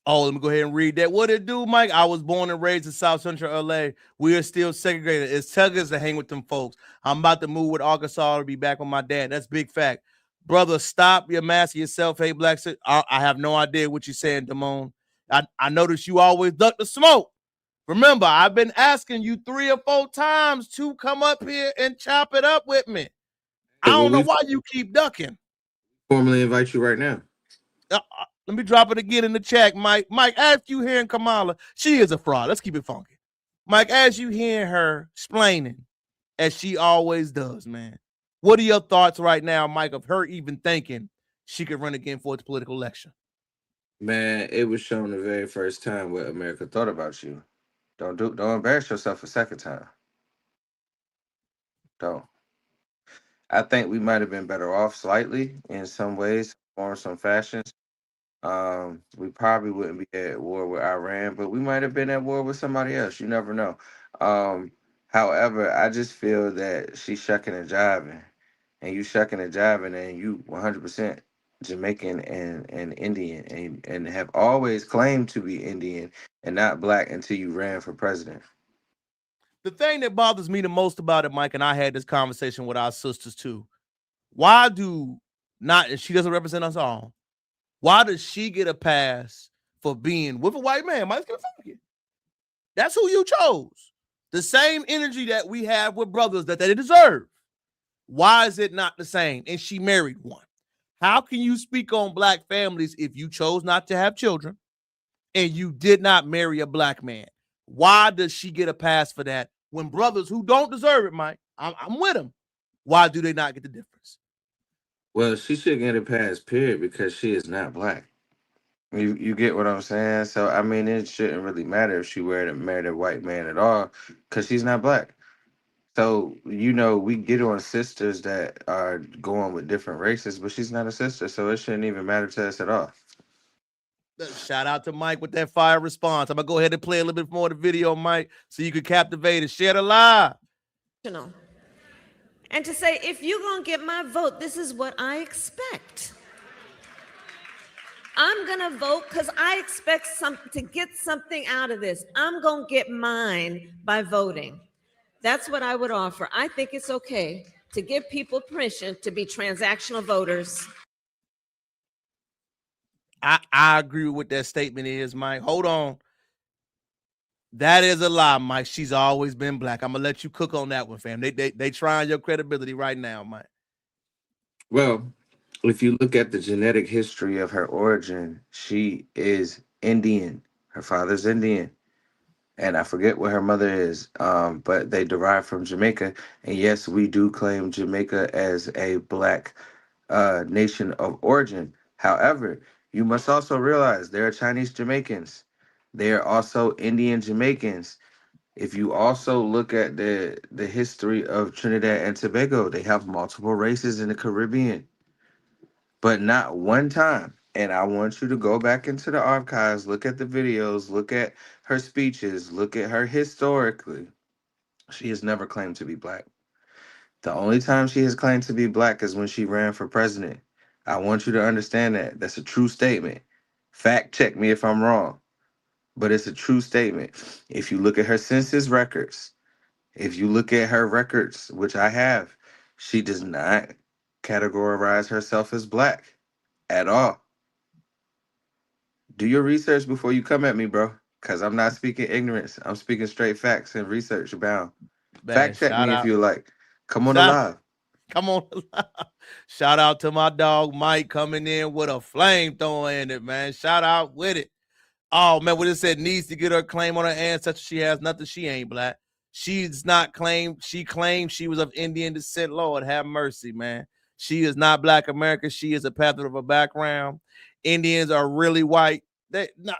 Oh, let me go ahead and read that. What it do, Mike? I was born and raised in South Central LA. We are still segregated. It's tuggers to hang with them folks. I'm about to move with Arkansas to be back with my dad. That's big fact. Brother, stop your mask yourself. Hey, Black. I have no idea what you're saying, Damone. I noticed you always duck the smoke. Remember, I've been asking you 3 or 4 times to come up here and chop it up with me. I don't know why you keep ducking. Formally invite you right now. Let me drop it again in the chat, Mike. Mike, as you hearing Kamala, she is a fraud. Let's keep it funky. Mike, as you hearing her explaining, as she always does, man, what are your thoughts right now, Mike, of her even thinking she could run again for its political election? Man, it was shown the very first time what America thought about you. Don't embarrass yourself a second time. Don't. I think we might have been better off slightly in some ways or some fashions. We probably wouldn't be at war with Iran, but we might have been at war with somebody else. You never know. However, I just feel that she's shucking and jiving, and you shucking and jiving, and you 100% Jamaican and Indian, and have always claimed to be Indian and not Black until you ran for president. The thing that bothers me the most about it, Mike, and I had this conversation with our sisters too. Why do not, and she doesn't represent us all, why does she get a pass for being with a white man? Mike's gonna fuck you. That's who you chose. The same energy that we have with brothers that they deserve. Why is it not the same? And she married one. How can you speak on Black families if you chose not to have children and you did not marry a Black man? Why does she get a pass for that when brothers who don't deserve it, Mike, I'm with them, why do they not get the difference? Well, she should get a pass, period, because she is not Black. You get what I'm saying? So, I mean, it shouldn't really matter if she married a white man at all, because she's not Black. So, we get on sisters that are going with different races, but she's not a sister, so it shouldn't even matter to us at all. Shout out to Mike with that fire response. I'm going to go ahead and play a little bit more of the video, Mike, so you can captivate and share the live. And to say, if you're going to get my vote, this is what I expect. I'm going to vote because I expect to get something out of this. I'm going to get mine by voting. That's what I would offer. I think it's okay to give people permission to be transactional voters. I agree with what that statement is, Mike. Hold on. That is a lie, Mike. She's always been Black. I'm gonna let you cook on that one, fam. They trying your credibility right now, Mike. Well, if you look at the genetic history of her origin, she is Indian. Her father's Indian. And I forget what her mother is, but they derive from Jamaica. And yes, we do claim Jamaica as a Black nation of origin. However, you must also realize there are Chinese Jamaicans. There are also Indian Jamaicans. If you also look at the history of Trinidad and Tobago, they have multiple races in the Caribbean. But not one time, and I want you to go back into the archives, look at the videos, look at her speeches, look at her historically. She has never claimed to be Black. The only time she has claimed to be Black is when she ran for president. I want you to understand that. That's a true statement. Fact check me if I'm wrong, but it's a true statement. If you look at her census records, if you look at her records, which I have, she does not categorize herself as Black at all. Do your research before you come at me, bro. Because I'm not speaking ignorance. I'm speaking straight facts and research bound. Man, Fact check shout me if out. you like. Come on Shout, alive. come on. Shout out to my dog Mike coming in with a flamethrower in it, man. Shout out with it. Oh man, what it said needs to get her claim on her ancestors. She has nothing. She ain't black. She's not claimed. She claimed she was of Indian descent. Lord have mercy, man. She is not Black American. She is a pattern of a background. Indians are really white. They not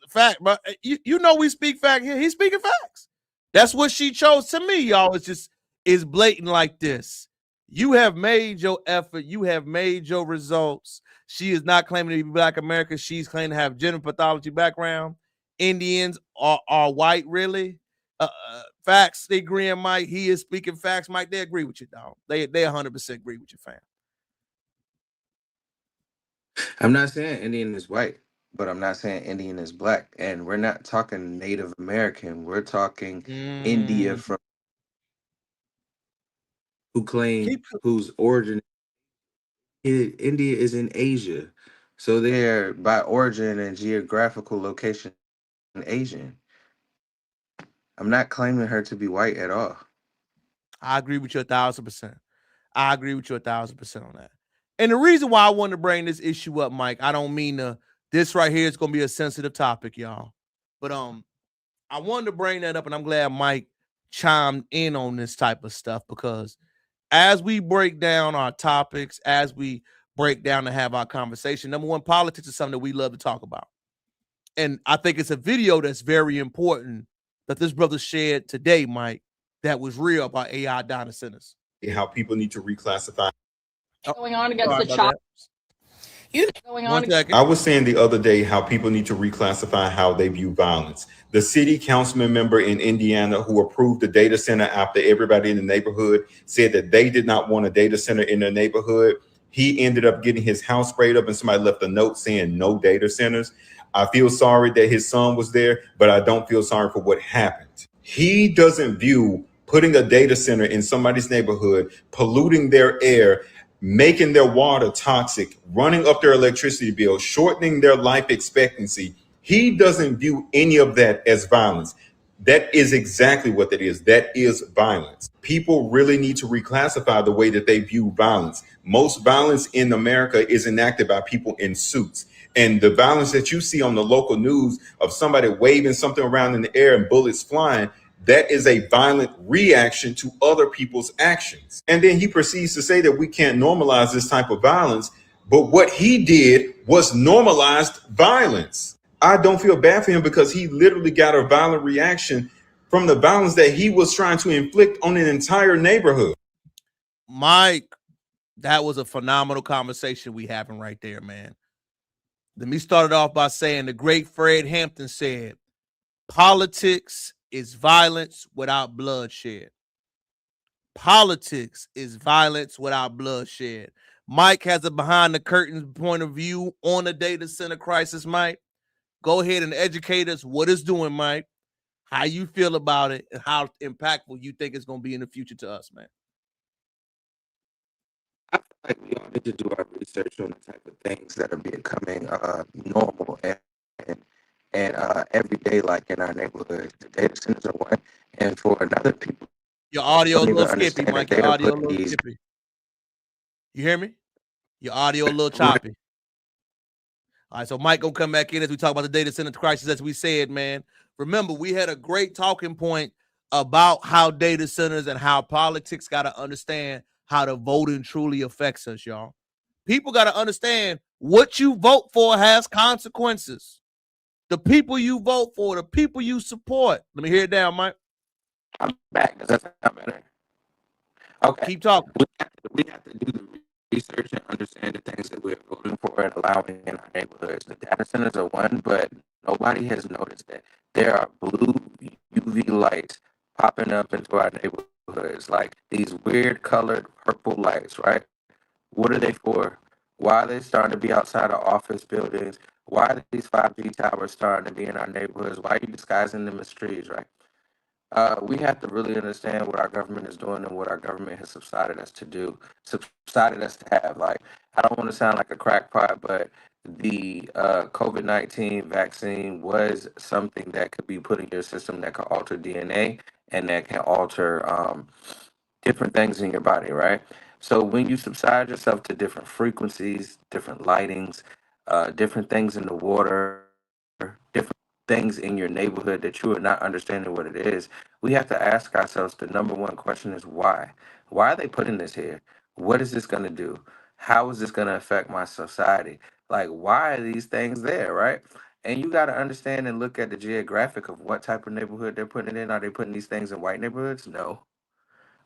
fact, but you know we speak fact here. He's speaking facts. That's what she chose to me, y'all. It's just is blatant like this. You have made your effort. You have made your results. She is not claiming to be Black American. She's claiming to have gender pathology background. Indians are white, really. Facts, they agree on Mike. He is speaking facts, Mike. They agree with you, dog. They 100% agree with you, fam. I'm not saying Indian is white, but I'm not saying Indian is black. And we're not talking Native American. We're talking India from who claim whose origin India is in Asia. So they're by origin and geographical location Asian. I'm not claiming her to be white at all. I agree with you 1,000%. I agree with you 1,000% on that. And the reason why I want to bring this issue up, Mike, I don't mean to. This right here is going to be a sensitive topic, y'all. But I wanted to bring that up, and I'm glad Mike chimed in on this type of stuff because as we break down our topics, as we break down and have our conversation, number one, politics is something that we love to talk about. And I think it's a video that's very important that this brother shared today, Mike, that was real about AI data centers. How people need to reclassify. Going on against the child. Going on. I was saying the other day how people need to reclassify how they view violence. The city councilman member in Indiana who approved the data center after everybody in the neighborhood said that they did not want a data center in their neighborhood. He ended up getting his house sprayed up and somebody left a note saying no data centers. I feel sorry that his son was there, but I don't feel sorry for what happened. He doesn't view putting a data center in somebody's neighborhood, polluting their air, making their water toxic, running up their electricity bill, shortening their life expectancy. He doesn't view any of that as violence. That is exactly what that is. That is violence. People really need to reclassify the way that they view violence. Most violence in America is enacted by people in suits. And the violence that you see on the local news of somebody waving something around in the air and bullets flying, that is a violent reaction to other people's actions. And then he proceeds to say that we can't normalize this type of violence. But what he did was normalized violence. I don't feel bad for him because he literally got a violent reaction from the violence that he was trying to inflict on an entire neighborhood. Mike, that was a phenomenal conversation we having right there, man. Let me start it off by saying the great Fred Hampton said, politics is violence without bloodshed. Politics is violence without bloodshed. Mike has a behind the curtains point of view on the data center crisis, Mike. Go ahead and educate us what it's doing, Mike, how you feel about it, and how impactful you think it's going to be in the future to us, man. I feel like we all need to do our research on the type of things that are becoming normal and everyday, like in our neighborhood. The data centers are one, and for another people, your audio a little skippy, understand Mike. that Your they are audio a putting little these. skippy. You hear me? Your audio a little choppy. All right, so Mike gonna come back in as we talk about the data center crisis, as we said, man. Remember, we had a great talking point about how data centers and how politics got to understand how the voting truly affects us, y'all. People got to understand what you vote for has consequences. The people you vote for, the people you support. Let me hear it down, Mike. I'm back. Does that sound better? Okay. Keep talking. We have to do the research and understand the things that we're voting for and allowing in our neighborhoods. The data centers are one, but nobody has noticed that there are blue UV lights popping up into our neighborhoods, like these weird colored purple lights, right? What are they for? Why are they starting to be outside of office buildings? Why are these 5G towers starting to be in our neighborhoods? Why are you disguising them as trees, right? We have to really understand what our government is doing and what our government has subsided us to do, subsided us to have. Like, I don't want to sound like a crackpot, but the COVID-19 vaccine was something that could be put in your system that could alter DNA and that can alter different things in your body, right? So when you subside yourself to different frequencies, different lightings, different things in the water, different things in your neighborhood that you are not understanding what it is, we have to ask ourselves the number one question is why? Why are they putting this here? What is this going to do? How is this going to affect my society? Like, why are these things there, right? And you got to understand and look at the geographic of what type of neighborhood they're putting it in. Are they putting these things in white neighborhoods? No.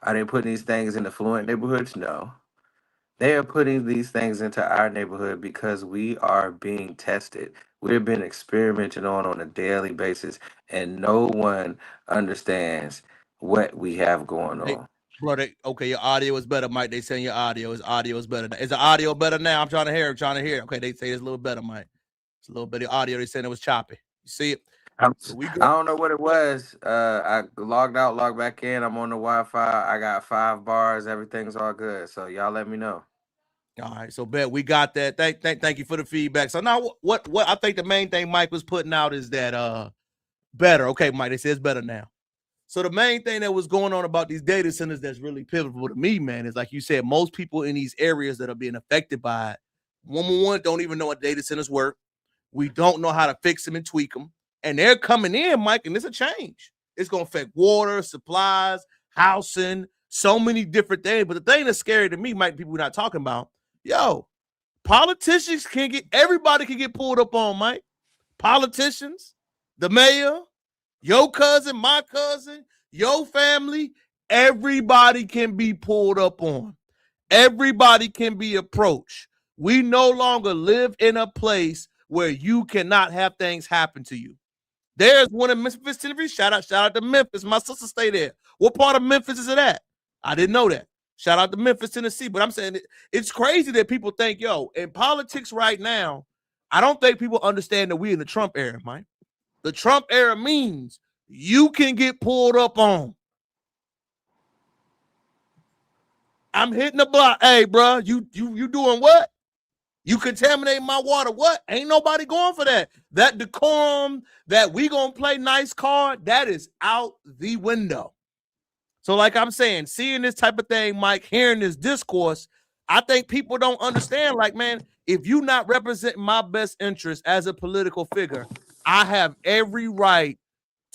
Are they putting these things in affluent neighborhoods? No. They are putting these things into our neighborhood because we are being tested. We're being experimented on a daily basis, and no one understands what we have going Hey, on. brother, okay, your audio is better, Mike. They saying your audio is better. Is the audio better now? I'm trying to hear it. Okay, they say it's a little better, Mike. It's a little bit of audio. They saying it was choppy. You see it? So we I go. don't know what it was. I logged out, logged back in. I'm on the Wi-Fi. I got 5 bars. Everything's all good. So y'all let me know. All right, so bet we got that. Thank you for the feedback. So now what I think the main thing Mike was putting out is that better. Okay, Mike, they say it's better now. So the main thing that was going on about these data centers that's really pivotal to me, man, is like you said, most people in these areas that are being affected by it, one don't even know what data centers work. We don't know how to fix them and tweak them. And they're coming in, Mike, and it's a change. It's going to affect water, supplies, housing, so many different things. But the thing that's scary to me, Mike, people we're not talking about, politicians everybody can get pulled up on, Mike. Politicians, the mayor, your cousin, my cousin, your family, everybody can be pulled up on. Everybody can be approached. We no longer live in a place where you cannot have things happen to you. There's one in Memphis, Tennessee. Shout out to Memphis. My sister stay there. What part of Memphis is it at? I didn't know that. Shout out to Memphis, Tennessee. But I'm saying it's crazy that people think, in politics right now, I don't think people understand that we're in the Trump era, Mike. The Trump era means you can get pulled up on. I'm hitting the block. Hey, bro, you doing what? You contaminate my water. What? Ain't nobody going for that. That decorum that we gonna play nice card, that is out the window. So like I'm saying, seeing this type of thing, Mike, hearing this discourse, I think people don't understand, like, man, if you not representing my best interest as a political figure, I have every right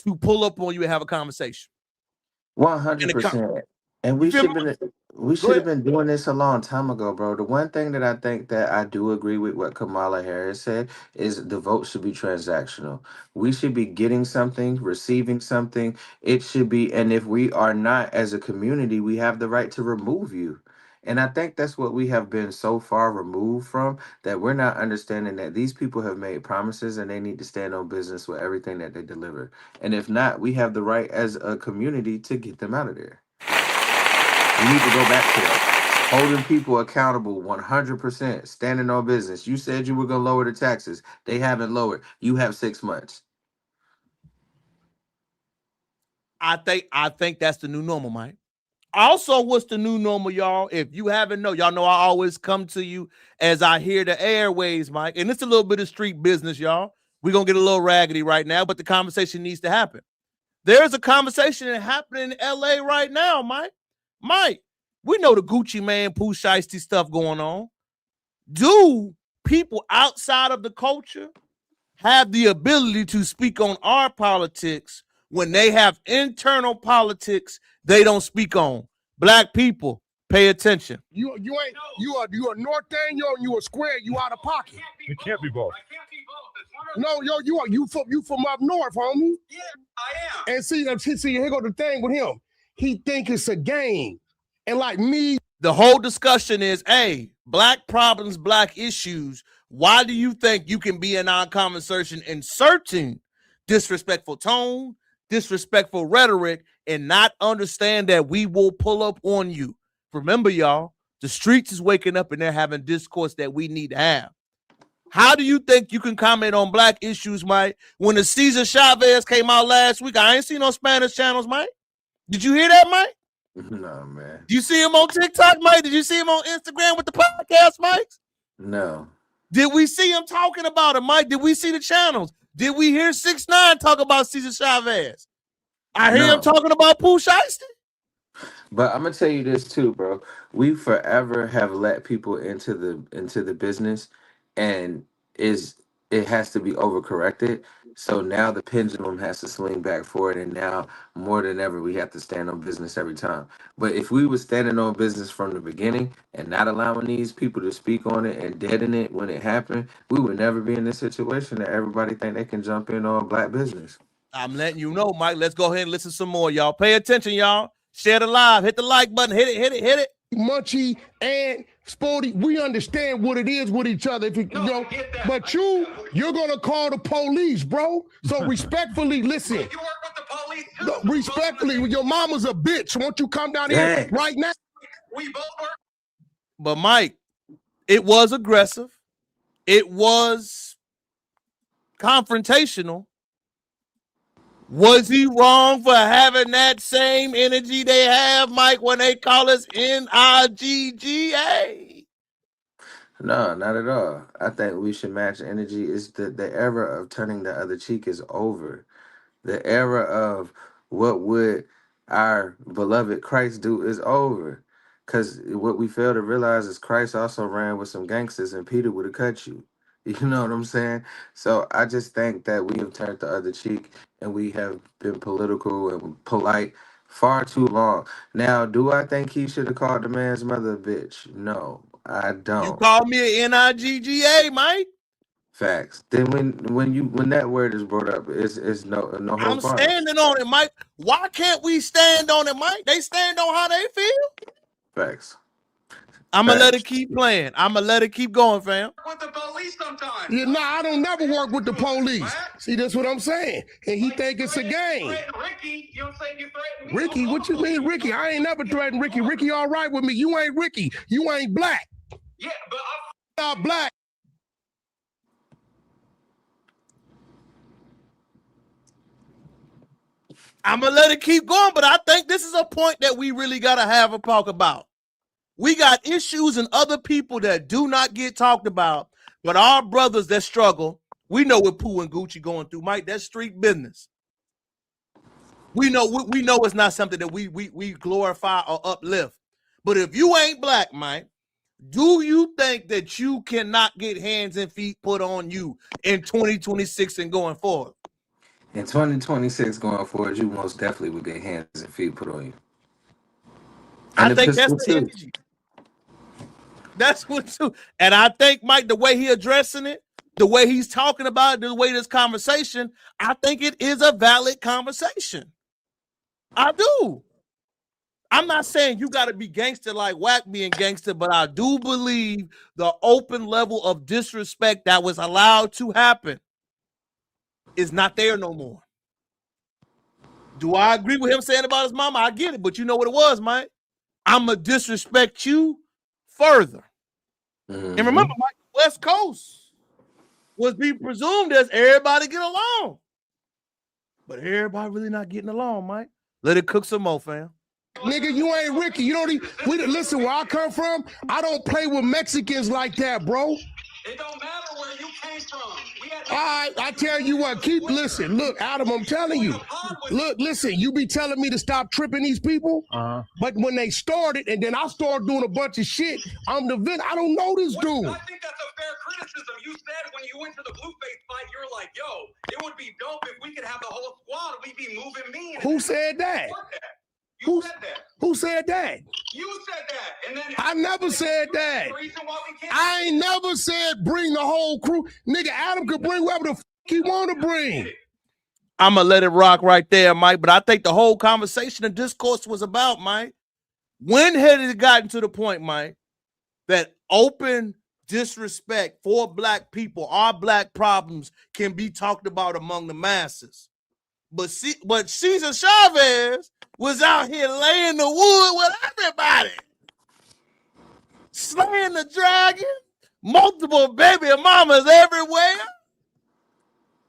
to pull up on you and have a conversation. 100%. And we should have been doing this a long time ago, bro. The one thing that I think that I do agree with what Kamala Harris said is the vote should be transactional. We should be getting something, receiving something. It should be, and if we are not as a community, we have the right to remove you. And I think that's what we have been so far removed from, that we're not understanding that these people have made promises and they need to stand on business with everything that they deliver. And if not, we have the right as a community to get them out of there. We need to go back to that. Holding people accountable 100%, standing on business. You said you were going to lower the taxes. They haven't lowered. You have 6 months. I think that's the new normal, Mike. Also, what's the new normal, y'all? If you haven't know, y'all know I always come to you as I hear the airways, Mike. And it's a little bit of street business, y'all. We're going to get a little raggedy right now, but the conversation needs to happen. There's a conversation that happening in LA right now, Mike. Mike, we know the Gucci Man, Pooh Shiesty stuff going on. Do people outside of the culture have the ability to speak on our politics when they have internal politics they don't speak on? Black people, pay attention. You a North Daniel and you a square, you out of pocket. It can't be both. No, you from up north, homie. Yeah, I am. And see, here go the thing with him. He think it's a game. And like me, the whole discussion is, hey, black problems, black issues. Why do you think you can be in our conversation inserting disrespectful tone, disrespectful rhetoric, and not understand that we will pull up on you? Remember, y'all, the streets is waking up and they're having discourse that we need to have. How do you think you can comment on black issues, Mike, when the Cesar Chavez came out last week? I ain't seen no Spanish channels, Mike. Did you hear that, Mike? No, man. Do you see him on TikTok, Mike? Did you see him on Instagram with the podcast, Mike? No. Did we see him talking about it, Mike? Did we see the channels? Did we hear 6ix9ine talk about Cesar Chavez? I hear him talking about Pooh Shiesty. But I'm gonna tell you this too, bro. We forever have let people into the business, and it has to be overcorrected. So now the pendulum has to swing back forward, and now more than ever we have to stand on business every time. But if we were standing on business from the beginning and not allowing these people to speak on it and deaden it when it happened, we would never be in this situation that everybody think they can jump in on black business. I'm letting you know, Mike. Let's go ahead and listen some more, y'all. Pay attention, y'all. Share the live. Hit the like button. Hit it. Munchie and Sporty, we understand what it is with each other. If you know, but you're gonna call the police, bro. So respectfully, listen. You work with the police too. No, respectfully, your mama's a bitch. Won't you come down here right now? We both work. But Mike, it was aggressive. It was confrontational. Was he wrong for having that same energy they have, Mike, when they call us NIGGA? No, not at all. I think we should match energy. Is the era of turning the other cheek is over. The era of what would our beloved Christ do is over. Because what we fail to realize is Christ also ran with some gangsters and Peter would have cut you. You know what I'm saying? So I just think that we have turned the other cheek and we have been political and polite far too long. Now, do I think he should have called the man's mother a bitch? No, I don't. You call me an NIGGA, Mike? Facts. Then when that word is brought up, it's no I'm standing on it, Mike. Why can't we stand on it, Mike? They stand on how they feel. Facts. I'm gonna let it keep playing. I'm gonna let it keep going, fam. With the police sometimes. Yeah, no, I don't never work with the police. What? See, that's what I'm saying. And he think it's a game. Ricky, you don't say you threatened me. Ricky, what you mean, Ricky? I ain't never threatened Ricky. Ricky all right with me. You ain't Ricky. You ain't black. Yeah, but I'm not black. I'm gonna let it keep going, but I think this is a point that we really gotta have a talk about. We got issues and other people that do not get talked about, but our brothers that struggle, we know what Pooh and Gucci going through, Mike. That's street business. We know it's not something that we glorify or uplift. But if you ain't black, Mike, do you think that you cannot get hands and feet put on you in 2026 and going forward? In 2026 going forward, you most definitely would get hands and feet put on you. And I think that's the energy. That's what too. And I think, Mike, the way he addressing it, the way he's talking about it, the way this conversation, I think it is a valid conversation. I do. I'm not saying you got to be gangster like Wack being gangster, but I do believe the open level of disrespect that was allowed to happen is not there no more. Do I agree with him saying about his mama? I get it, but you know what it was, Mike? I'm going to disrespect you further. And remember, Mike, West Coast was being presumed as everybody get along. But everybody really not getting along, Mike. Let it cook some more, fam. Nigga, you ain't Ricky. You don't even listen. Where I come from, I don't play with Mexicans like that, bro. It don't matter where you came from. All right, I tell you what. Keep listening. Look, Adam, I'm telling you. Look, listen. You be telling me to stop tripping these people, but when they started, and then I started doing a bunch of shit, I'm the villain. I don't know this dude. I think that's a fair criticism. You said when you went to the Blueface fight, you were like, "Yo, it would be dope if we could have the whole squad. We'd be moving me." Who said that? Who said that? Who said that? You said that. And then I never said that. I ain't never said bring the whole crew. Nigga, Adam could bring whoever the fuck he want to bring. I'm going to let it rock right there, Mike. But I think the whole conversation and discourse was about, Mike, when had it gotten to the point, Mike, that open disrespect for black people, our black problems can be talked about among the masses. But Cesar Chavez was out here laying the wood with everybody. Slaying the dragon, multiple baby mamas everywhere.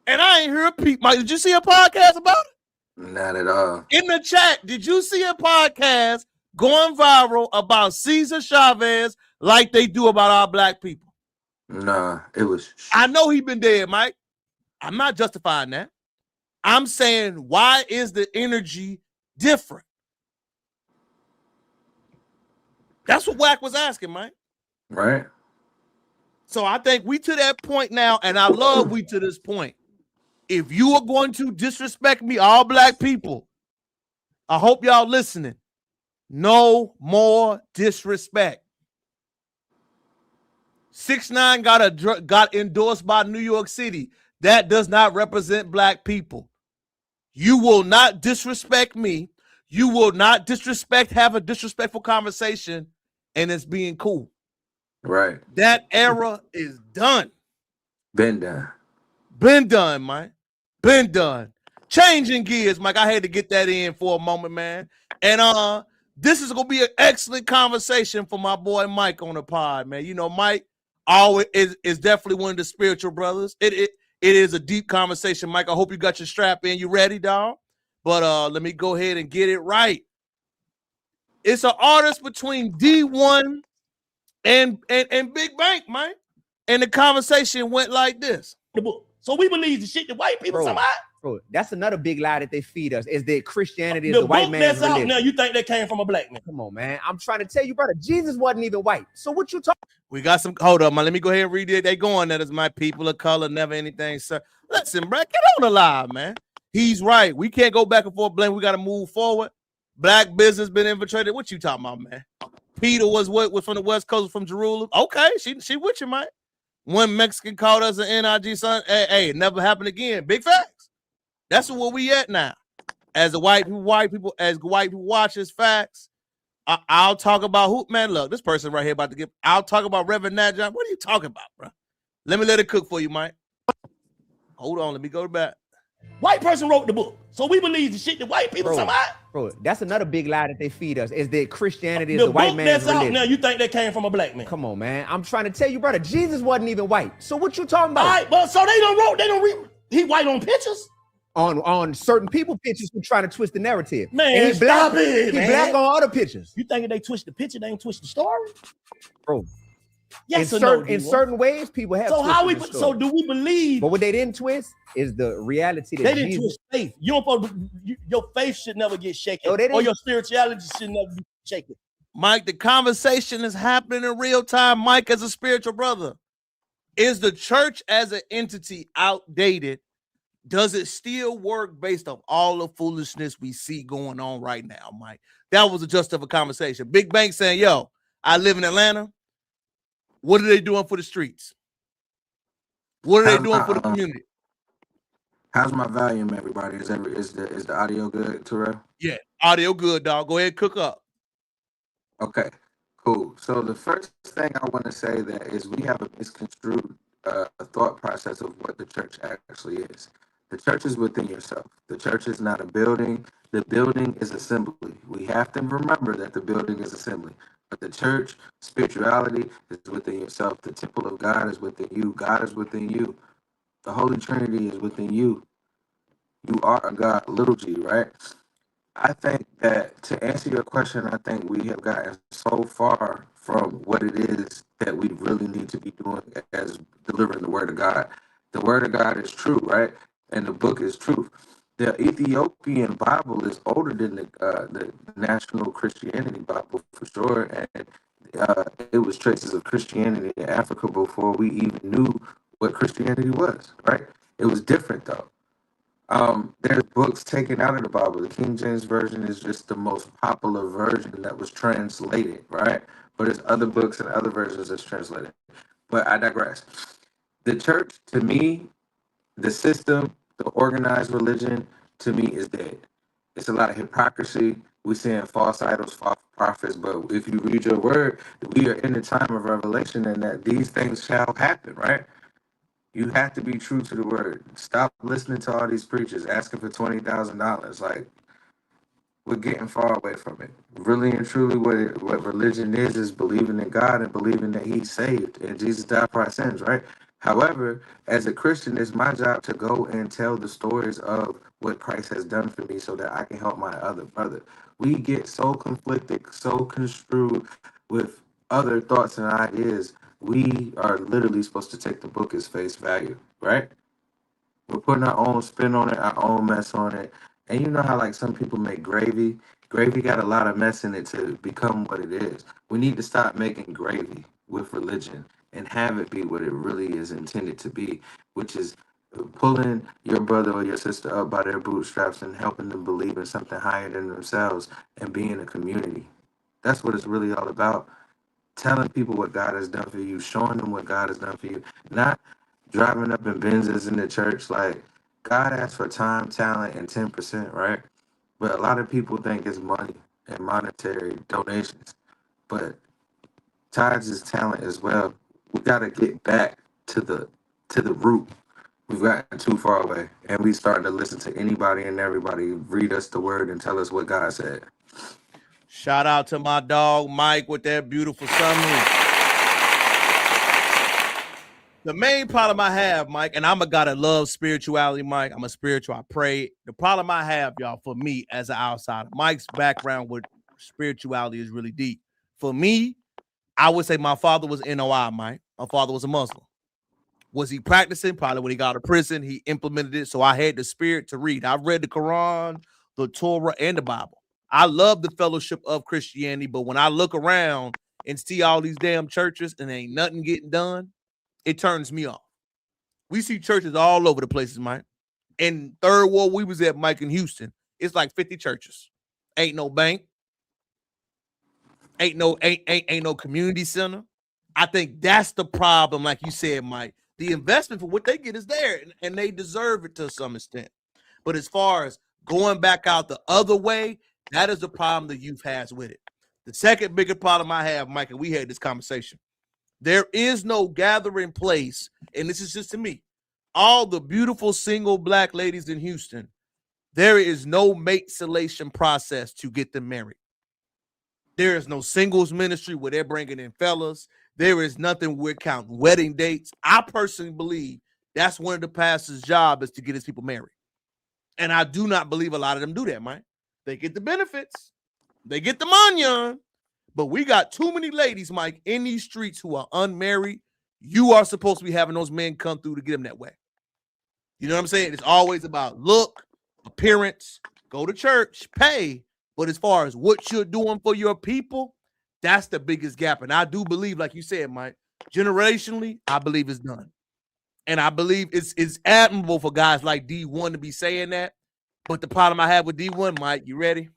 And I ain't hear a peep. Mike, did you see a podcast about it? Not at all. In the chat, did you see a podcast going viral about Cesar Chavez like they do about our black people? Nah, it was. I know he been dead, Mike. I'm not justifying that. I'm saying, why is the energy different? That's what Wack was asking, Mike. Right. So I think we to that point now, and I love we to this point. If you are going to disrespect me, all black people, I hope y'all listening. No more disrespect. 6ix9ine got endorsed by New York City. That does not represent black people. You will not disrespect me. You will not have a disrespectful conversation, and it's being cool. Right. That era is done. Been done. Been done, Mike. Been done. Changing gears, Mike. I had to get that in for a moment, man. And this is gonna be an excellent conversation for my boy Mike on the pod, man. You know, Mike always is definitely one of the spiritual brothers. It is a deep conversation, Mike. I hope you got your strap in. You ready, dog? But let me go ahead and get it right. It's an artist between D1 and Big Bank, Mike. And the conversation went like this. So we believe the shit that white people somehow. Bro, that's another big lie that they feed us, is that Christianity is The the white book man's that's out religion. now, you think that came from a black man? Come on, man. I'm trying to tell you, brother, Jesus wasn't even white. So what you talking? We got some. Hold up, man. Let me go ahead and read it. They going. That is my people of color. Never anything, sir. Listen, bro. Get on the live, man. He's right. We can't go back and forth. Blame. We got to move forward. Black business been infiltrated. What you talking about, man? Peter was from the West Coast, from Jerusalem. Okay, she with you, man. One Mexican called us an NIG son. Hey, it never happened again. Big facts. That's where we at now. As white people watch this facts. I'll talk about who, man. Look, this person right here about to get. I'll talk about Reverend Najah. What are you talking about, bro? Let me let it cook for you, Mike. Hold on, let me go back. White person wrote the book, so we believe the shit that white people somehow. Bro, that's another big lie that they feed us, is that Christianity is the white book man's that's out religion. now, you think that came from a black man? Come on, man. I'm trying to tell you, brother, Jesus wasn't even white. So what you talking about? All right, but so they don't read. He white on pictures. On certain people pictures who try to twist the narrative. Man, and he black, stop it, he man. black on other pictures. You think if they twist the picture, they ain't twist the story? Bro. Yes, in certain ways, people have. So how we? the story. So do we believe? But what they didn't twist is the reality that They didn't Jesus. twist faith. You don't. Your faith should never get shaken, No, they didn't. or your spirituality should never be shaken. Mike, the conversation is happening in real time. Mike, as a spiritual brother, is the church as an entity outdated? Does it still work based on all the foolishness we see going on right now, Mike? That was the gist of a conversation. Big Bank saying, yo, I live in Atlanta. What are they doing for the streets? What are they doing for the community? How's my volume, everybody? Is the audio good, Terrell? Yeah, audio good, dog. Go ahead, cook up. Okay, cool. So the first thing I want to say that is we have a misconstrued thought process of what the church actually is. The church is within yourself. The church is not a building. The building is assembly. We have to remember that the building is assembly. But the church, spirituality is within yourself. The temple of God is within you. God is within you. The Holy Trinity is within you. You are a God, little g, right? I think that to answer your question, I think we have gotten so far from what it is that we really need to be doing as delivering the word of God. The word of God is true, right? And the book is truth. The Ethiopian Bible is older than the National Christianity Bible for sure, and it was traces of Christianity in Africa before we even knew what Christianity was, right? It was different though. There's books taken out of the Bible. The King James Version is just the most popular version that was translated, right? But there's other books and other versions that's translated. But I digress. The church, to me, the system, the organized religion, to me, is dead. It's a lot of hypocrisy. We're seeing false idols, false prophets. But if you read your word, we are in the time of revelation and that these things shall happen, right? You have to be true to the word. Stop listening to all these preachers asking for $20,000. Like, we're getting far away from it. Really and truly, what religion is believing in God and believing that He's saved and Jesus died for our sins, right? However, as a Christian, it's my job to go and tell the stories of what Christ has done for me so that I can help my other brother. We get so conflicted, so construed with other thoughts and ideas we are literally supposed to take the book as face value, right? We're putting our own spin on it, our own mess on it. And you know how like some people make gravy? Gravy got a lot of mess in it to become what it is. We need to stop making gravy with religion and have it be what it really is intended to be, which is pulling your brother or your sister up by their bootstraps and helping them believe in something higher than themselves and being a community. That's what it's really all about. Telling people what God has done for you, showing them what God has done for you, not driving up in Benzes in the church. Like, God asks for time, talent, and 10%, right? But a lot of people think it's money and monetary donations. But tithes is talent as well. We gotta get back to the root. We've gotten too far away, and we starting to listen to anybody and everybody read us the word and tell us what God said. Shout out to my dog Mike with that beautiful summary. The main problem I have, Mike, and I'm a guy that loves spirituality, Mike. I'm a spiritual. I pray. The problem I have, y'all, for me as an outsider, Mike's background with spirituality is really deep. For me, I would say my father was NOI, Mike. My father was a Muslim. Was he practicing? Probably when he got out of prison, he implemented it. So I had the spirit to read. I've read the Quran, the Torah, and the Bible. I love the fellowship of Christianity, but when I look around and see all these damn churches and ain't nothing getting done, it turns me off. We see churches all over the places, Mike. In Third World, we was at, Mike, in Houston. It's like 50 churches. Ain't no bank. Ain't no community center. I think that's the problem, like you said, Mike. The investment for what they get is there, and they deserve it to some extent. But as far as going back out the other way, that is the problem the youth has with it. The second bigger problem I have, Mike, and we had this conversation, there is no gathering place, and this is just to me, all the beautiful single black ladies in Houston, there is no mate selection process to get them married. There is no singles ministry where they're bringing in fellas. There is nothing we're counting wedding dates. I personally believe that's one of the pastor's job is to get his people married. And I do not believe a lot of them do that, man. They get the benefits. They get the money. But we got too many ladies, Mike, in these streets who are unmarried. You are supposed to be having those men come through to get them that way. You know what I'm saying? It's always about look, appearance, go to church, pay. But as far as what you're doing for your people, that's the biggest gap. And I do believe, like you said, Mike, generationally, I believe it's done. And I believe it's admirable for guys like D1 to be saying that. But the problem I have with D1, Mike, you ready?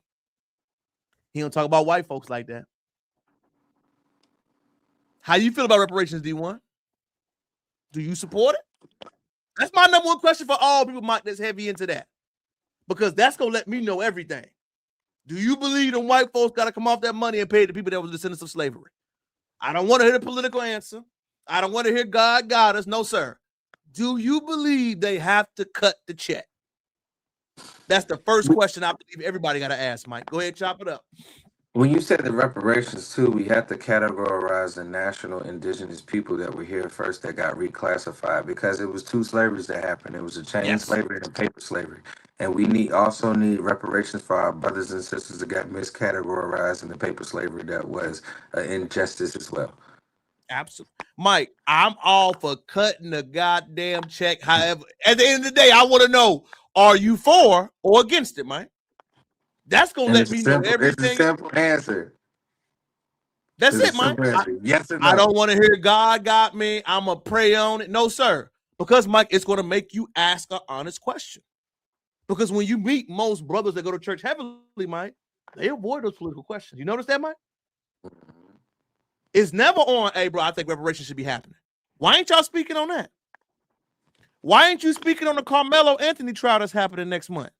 He don't talk about white folks like that. How you feel about reparations, D1? Do you support it? That's my number one question for all people, Mike, that's heavy into that. Because that's going to let me know everything. Do you believe the white folks got to come off that money and pay the people that were descendants of slavery? I don't want to hear the political answer. I don't want to hear God got us. No, sir. Do you believe they have to cut the check? That's the first question I believe everybody got to ask, Mike. Go ahead, chop it up. When you said the reparations too, we have to categorize the national indigenous people that were here first that got reclassified because it was two slaveries that happened. It was a chain slavery and a paper slavery. And we also need reparations for our brothers and sisters that got miscategorized in the paper slavery that was injustice as well. Absolutely. Mike, I'm all for cutting the goddamn check. However, at the end of the day, I want to know, are you for or against it, Mike? That's going to let me know everything. It's a simple answer. That's it, Mike. Yes or no? I don't want to hear God got me. I'm going to pray on it. No, sir. Because, Mike, it's going to make you ask an honest question. Because when you meet most brothers that go to church heavily, Mike, they avoid those political questions. You notice that, Mike? It's never on, hey, bro, I think reparations should be happening. Why ain't y'all speaking on that? Why ain't you speaking on the Carmelo Anthony trial that's happening next month?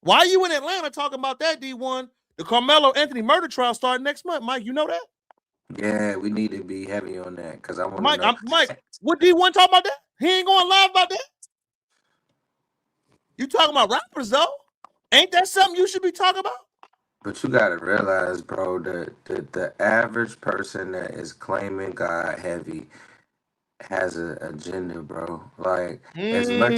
Why are you in Atlanta talking about that, D1? The Carmelo Anthony murder trial starting next month, Mike. You know that? Yeah, we need to be heavy on that because I want to Mike, know. Mike, what D1 talk about that? He ain't going live about that. You talking about rappers, though? Ain't that something you should be talking about? But you gotta realize, bro, that the average person that is claiming God heavy has an agenda, bro. Like as much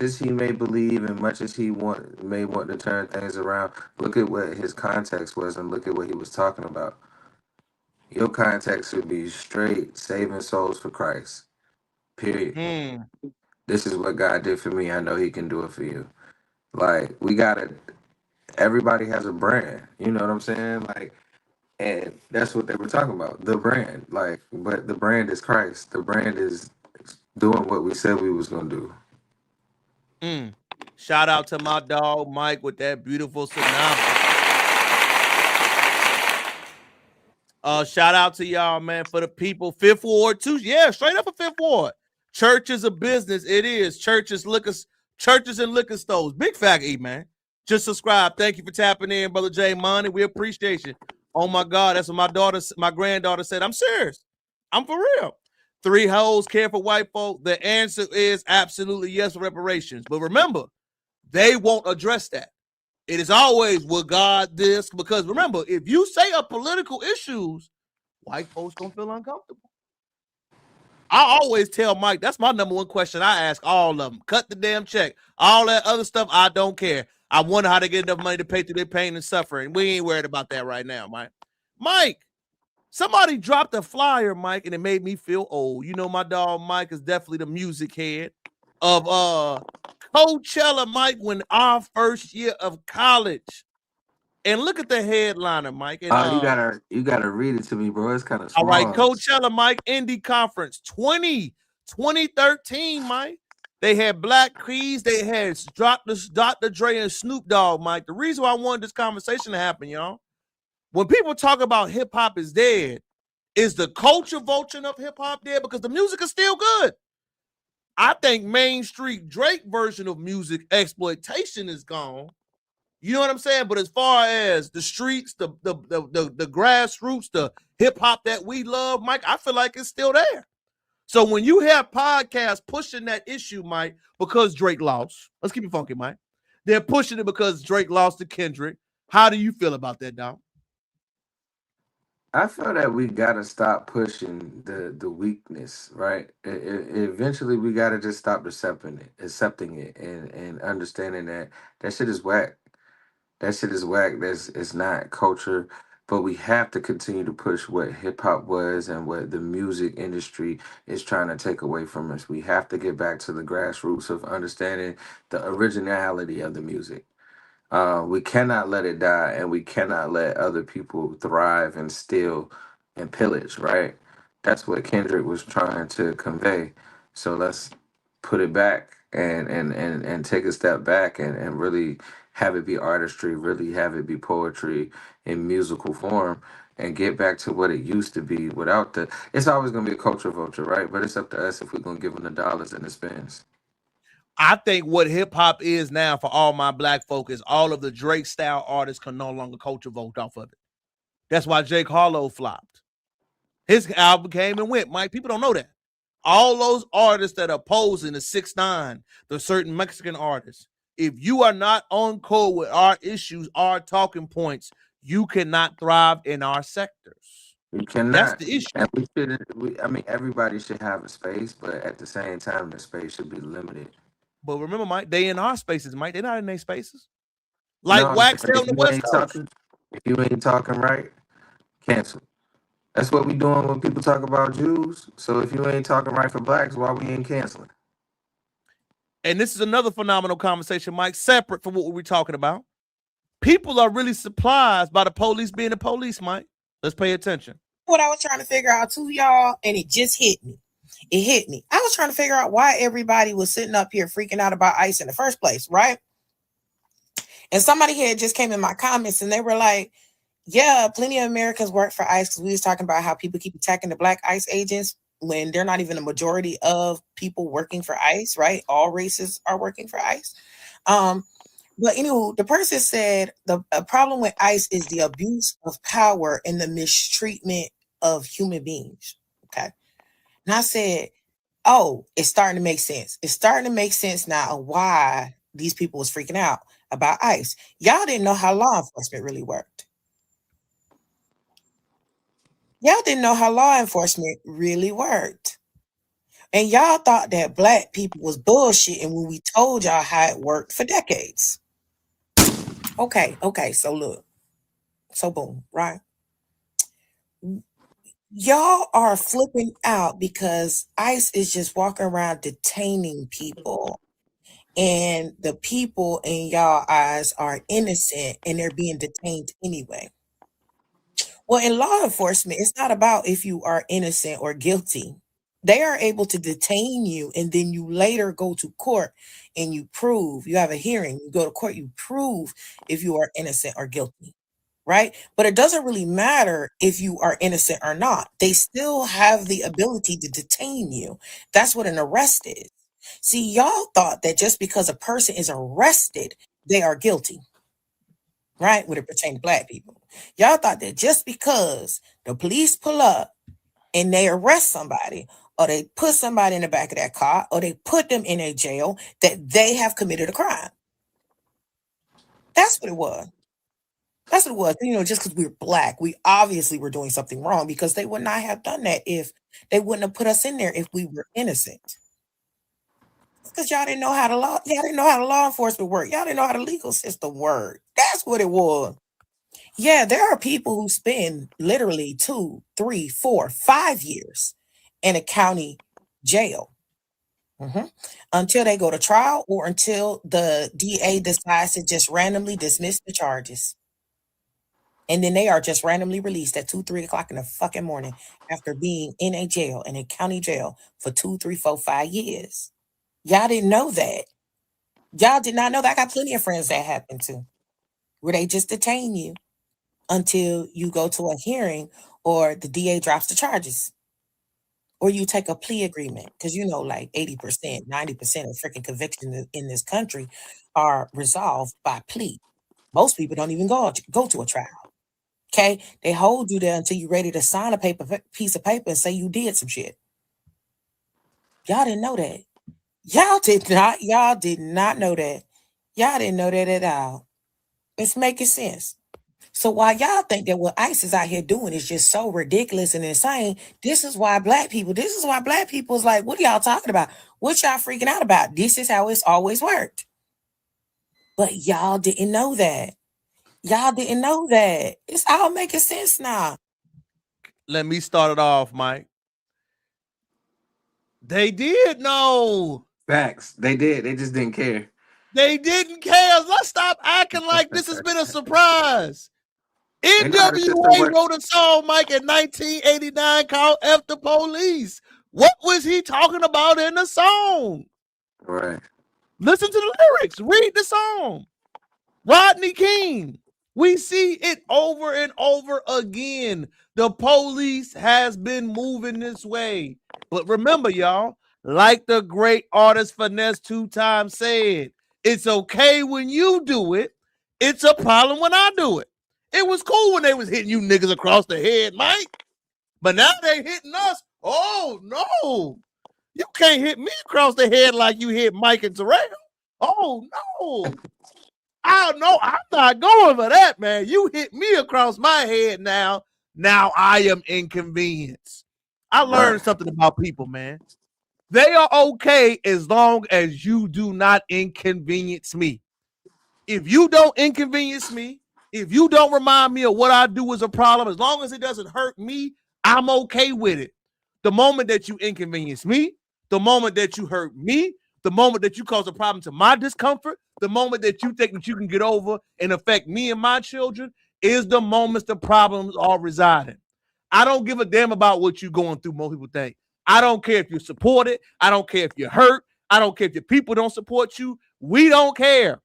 as he may believe and much as he may want to turn things around, look at what his context was and look at what he was talking about. Your contact should be straight saving souls for Christ. Period. This is what God did for me. I know He can do it for you. Like, we gotta. Everybody has a brand. You know what I'm saying? Like, and that's what they were talking about. The brand. Like, but the brand is Christ. The brand is doing what we said we was gonna do. Shout out to my dog Mike with that beautiful synopsis. Shout out to y'all, man, for the people. Fifth Ward too. Yeah, straight up a Fifth Ward. Church is a business. It is. Churches and liquor stores. Big fat E, man. Just subscribe. Thank you for tapping in, Brother J Money. We appreciate you. Oh my God, that's what my granddaughter said. I'm serious. I'm for real. 3 hoes care for white folk. The answer is absolutely yes for reparations. But remember, they won't address that. It is always, will God this? Because remember, if you say a political issues, white folks gonna feel uncomfortable. I always tell Mike, that's my number one question I ask all of them. Cut the damn check. All that other stuff, I don't care. I wonder how they get enough money to pay through their pain and suffering. We ain't worried about that right now, Mike. Mike, somebody dropped a flyer, Mike, and it made me feel old. You know, my dog Mike is definitely the music head of Coachella, Mike, when our first year of college. And look at the headliner, Mike. And, you gotta read it to me, bro. It's kind of small. all right, Coachella, Mike, Indie Conference 2013, Mike. They had Black Keys. They had Dr. Dre and Snoop Dogg, Mike. The reason why I wanted this conversation to happen, y'all, when people talk about hip hop is dead, is the culture vulture of hip hop dead? Because the music is still good. I think Main Street Drake version of music exploitation is gone. You know what I'm saying? But as far as the streets, the grassroots, the hip hop that we love, Mike, I feel like it's still there. So when you have podcasts pushing that issue, Mike, because Drake lost, let's keep it funky, Mike. They're pushing it because Drake lost to Kendrick. How do you feel about that, Dom? I feel that we gotta stop pushing the weakness, right? Eventually, we gotta just stop accepting it, and understanding that shit is whack. That shit is whack. It's not culture, but we have to continue to push what hip hop was and what the music industry is trying to take away from us. We have to get back to the grassroots of understanding the originality of the music. We cannot let it die, and we cannot let other people thrive and steal and pillage, right? That's what Kendrick was trying to convey. So let's put it back and take a step back and really have it be artistry, really have it be poetry in musical form, and get back to what it used to be without the. It's always going to be a culture vulture, right? But it's up to us if we're going to give them the dollars and the spins. I think what hip hop is now for all my black folk is all of the Drake style artists can no longer culture vote off of it. That's why Jake Harlow flopped. His album came and went, Mike. People don't know that. All those artists that are posing the 6ix9ine, the certain Mexican artists, if you are not on code with our issues, our talking points, you cannot thrive in our sectors. You cannot. That's the issue. And I mean, everybody should have a space, but at the same time, the space should be limited. But remember, Mike, they in our spaces, Mike. They're not in their spaces. Like Wax on the West Coast. If you ain't talking right, cancel. That's what we doing when people talk about Jews. So if you ain't talking right for blacks, why we ain't canceling? And this is another phenomenal conversation, Mike, separate from what we were talking about. People are really surprised by the police being the police, Mike. Let's pay attention. What I was trying to figure out too, y'all, and it just hit me. It hit me. I was trying to figure out why everybody was sitting up here freaking out about ICE in the first place, right? And somebody here just came in my comments and they were like, yeah, plenty of Americans work for ICE, because we was talking about how people keep attacking the black ICE agents when they're not even a majority of people working for ICE, right? All races are working for ICE. But anyway, the person said the problem with ICE is the abuse of power and the mistreatment of human beings. Okay. And I said, oh, it's starting to make sense. It's starting to make sense now of why these people was freaking out about ICE. Y'all didn't know how law enforcement really worked. Y'all didn't know how law enforcement really worked. And y'all thought that black people was bullshit, and when we told y'all how it worked for decades. Okay, so look. So boom, right? Y'all are flipping out because ICE is just walking around detaining people, and the people in y'all eyes are innocent and they're being detained anyway. Well, in law enforcement, it's not about if you are innocent or guilty. They are able to detain you, and then you later go to court and you prove, you have a hearing, you go to court, you prove if you are innocent or guilty, right? But it doesn't really matter if you are innocent or not. They still have the ability to detain you. That's what an arrest is. See, y'all thought that just because a person is arrested, they are guilty, right? When it pertains to black people. Y'all thought that just because the police pull up and they arrest somebody, or they put somebody in the back of that car, or they put them in a jail, that they have committed a crime. That's what it was. That's what it was. You know, just because we were black, we obviously were doing something wrong, because they would not have done that if they wouldn't have put us in there if we were innocent. Because y'all didn't know how the law, y'all didn't know how the law enforcement worked. Y'all didn't know how the legal system worked. That's what it was. Yeah, there are people who spend literally 2, 3, 4, 5 years in a county jail. Until they go to trial, or until the DA decides to just randomly dismiss the charges. And then they are just randomly released at 2, 3 o'clock in the fucking morning after being in a jail, in a county jail for 2, 3, 4, 5 years. Y'all didn't know that. Y'all did not know that. I got plenty of friends that happened to, where they just detain you until you go to a hearing or the DA drops the charges. Or you take a plea agreement, because you know, like 80%, 90% of freaking convictions in this country are resolved by plea. Most people don't even go to a trial. Okay, they hold you there until you're ready to sign a piece of paper and say you did some shit. Y'all didn't know that. Y'all did not know that. Y'all didn't know that at all. It's making sense. So while y'all think that what ICE is out here doing is just so ridiculous and insane, this is why black people is like, what are y'all talking about? What y'all freaking out about? This is how it's always worked. But y'all didn't know that. Y'all didn't know that. It's all making sense now. Let me start it off, Mike. They did know. Facts. They did. They just didn't care. They didn't care. Let's stop acting like this has been a surprise. NWA wrote a song, Mike, in 1989 called F the Police. What was he talking about in the song? Right. Listen to the lyrics. Read the song. Rodney King. We see it over and over again. The police has been moving this way. But remember, y'all, like the great artist Finesse 2 times said, it's okay when you do it. It's a problem when I do it. It was cool when they was hitting you niggas across the head, Mike. But now they hitting us. Oh, no. You can't hit me across the head like you hit Mike and Terrell. Oh, no. I know I'm not going for that, man. You hit me across my head now. Now I am inconvenienced. I learned something about people, man. They are okay as long as you do not inconvenience me. If you don't inconvenience me, if you don't remind me of what I do is a problem, as long as it doesn't hurt me, I'm okay with it. The moment that you inconvenience me, the moment that you hurt me, the moment that you cause a problem to my discomfort, the moment that you think that you can get over and affect me and my children is the moments the problems are residing. I don't give a damn about what you're going through, most people think. I don't care if you're supported. I don't care if you're hurt. I don't care if your people don't support you. We don't care.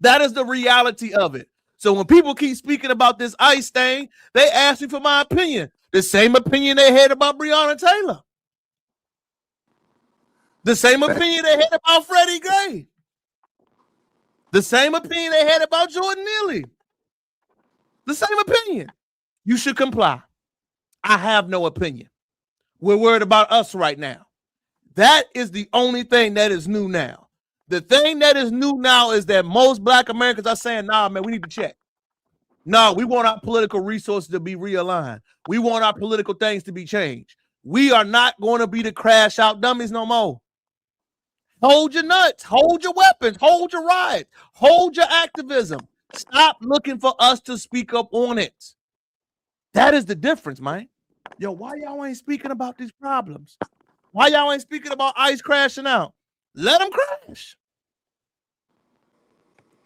That is the reality of it. So when people keep speaking about this ICE thing, they ask me for my opinion. The same opinion they had about Breonna Taylor. The same opinion they had about Freddie Gray. The same opinion they had about Jordan Neely. The same opinion. You should comply. I have no opinion. We're worried about us right now. That is the only thing that is new now. The thing that is new now is that most Black Americans are saying, nah, man, we need to check. No, we want our political resources to be realigned. We want our political things to be changed. We are not going to be the crash out dummies no more. Hold your nuts. Hold your weapons. Hold your riots. Hold your activism. Stop looking for us to speak up on it. That is the difference, man. Yo, why y'all ain't speaking about these problems? Why y'all ain't speaking about ICE crashing out? Let them crash.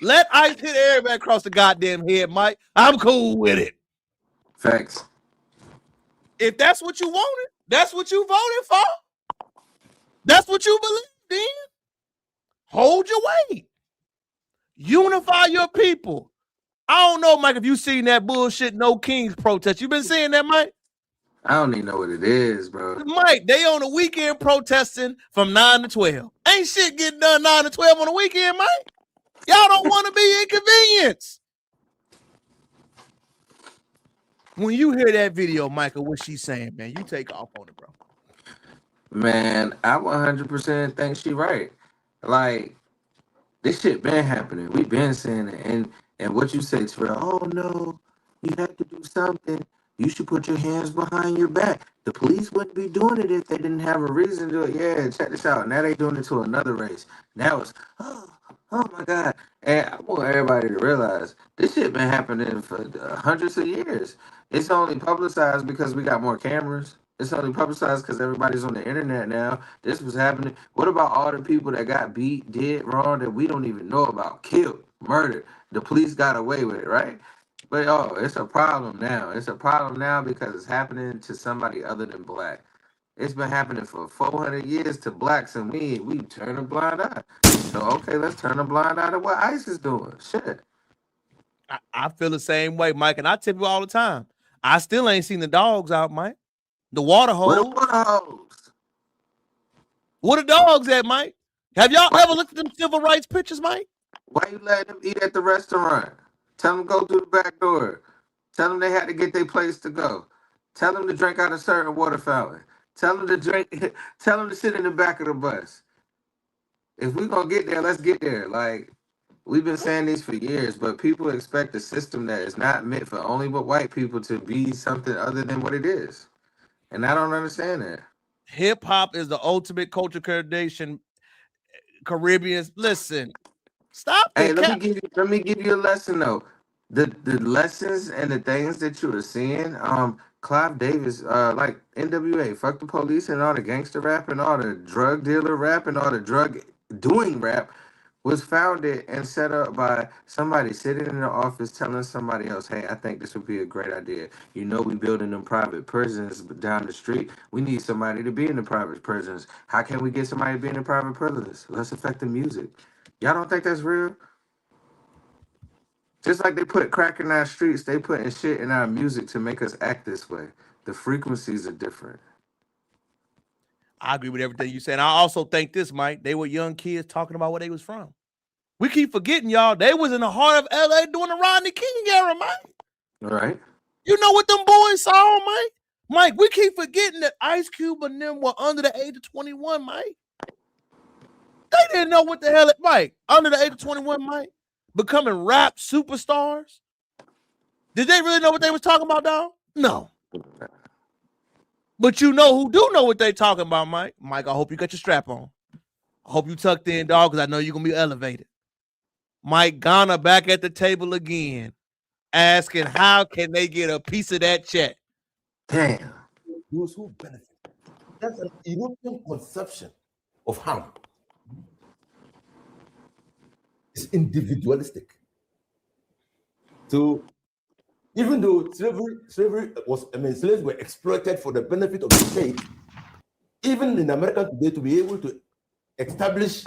Let ICE hit everybody across the goddamn head, Mike. I'm cool with it. Facts. If that's what you wanted, that's what you voted for. That's what you believed in. Hold your weight. Unify your people. I don't know, Mike, if you seen that bullshit No Kings protest. You been seeing that, Mike? I don't even know what it is, bro. Mike, they on the weekend protesting from 9 to 12. Ain't shit getting done 9 to 12 on the weekend, Mike. Y'all don't want to be inconvenienced. When you hear that video, Michael, what she's saying, man, you take off on it, bro. Man, I 100% think she right. Like, this shit been happening. We been saying it. And what you say to her, oh no, you have to do something. You should put your hands behind your back. The police wouldn't be doing it if they didn't have a reason to do it. Yeah, check this out. Now they doing it to another race. Now it's, oh my God. And I want everybody to realize this shit been happening for hundreds of years. It's only publicized because we got more cameras. It's only publicized because everybody's on the internet now. This was happening. What about all the people that got beat, did wrong that we don't even know about, killed, murdered? The police got away with it, right? But it's a problem now. It's a problem now because it's happening to somebody other than black. It's been happening for 400 years to blacks, and we turn a blind eye. So okay, let's turn a blind eye to what ICE is doing. Shit. I feel the same way, Mike, and I tell you all the time. I still ain't seen the dogs out, Mike. The water hose. Where the water hose? Where the dogs at, Mike? Have y'all ever looked at them civil rights pictures, Mike? Why you letting them eat at the restaurant? Tell them go through the back door. Tell them they had to get their place to go. Tell them to drink out a certain water fountain. Tell them to drink. Tell them to sit in the back of the bus. If we're gonna get there, let's get there. Like, we've been saying this for years, but people expect a system that is not meant for only but white people to be something other than what it is. And I don't understand that. Hip hop is the ultimate culture coordination. Caribbeans, listen. Stop it. Hey, let me give you a lesson though. The lessons and the things that you were seeing, Clive Davis, like NWA, fuck the police and all the gangster rap and all the drug dealer rap and all the drug doing rap was founded and set up by somebody sitting in the office telling somebody else, hey, I think this would be a great idea. You know, we building them private prisons down the street. We need somebody to be in the private prisons. How can we get somebody to be in the private prisons? Let's affect the music. Y'all don't think that's real? Just like they put crack in our streets, they putting shit in our music to make us act this way. The frequencies are different. I agree with everything you said. I also think this, Mike. They were young kids talking about where they was from. We keep forgetting, y'all. They was in the heart of LA during the Rodney King era, Mike. All right. You know what them boys saw, Mike? Mike, we keep forgetting that Ice Cube and them were under the age of 21, Mike. They didn't know what the hell it, Mike. Under the age of 21, Mike. Becoming rap superstars. Did they really know what they was talking about, dog? No. But you know who do know what they talking about, Mike. Mike, I hope you got your strap on. I hope you tucked in, dog, because I know you're going to be elevated. Mike Ghana back at the table again, asking how can they get a piece of that check? Damn. Those who benefit. That's an European conception of harm. It's individualistic. So even though slavery was, slaves were exploited for the benefit of the state, even in America today, to be able to establish,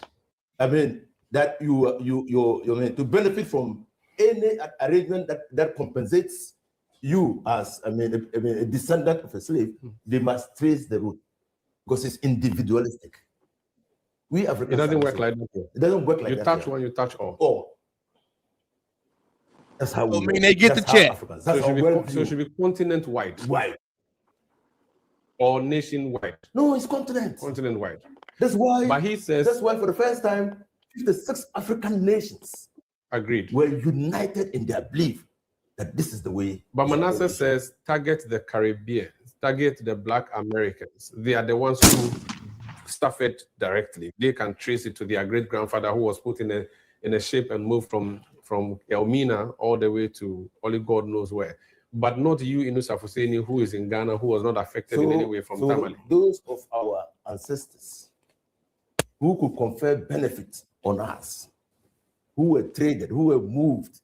that you to benefit from any arrangement that compensates you as a descendant of a slave, they must trace the root because it's individualistic. We Africans, it doesn't work like that. It doesn't work like that. You touch one, you touch all. All. That's how we. They get the check. So it should be continent wide. Wide. Or nation wide. No, it's continent. Continent wide. That's why. But he says. That's why for the first time, 56 African nations agreed were united in their belief that this is the way. But Manasseh says target the Caribbean, target the Black Americans. They are the ones who stuff it directly. They can trace it to their great grandfather who was put in a ship and moved from Elmina all the way to only God knows where. but not you, Inusa Fuseni, who is in Ghana, who was not affected in any way from Tamale. Those of our ancestors who could confer benefits on us, who were traded, who were moved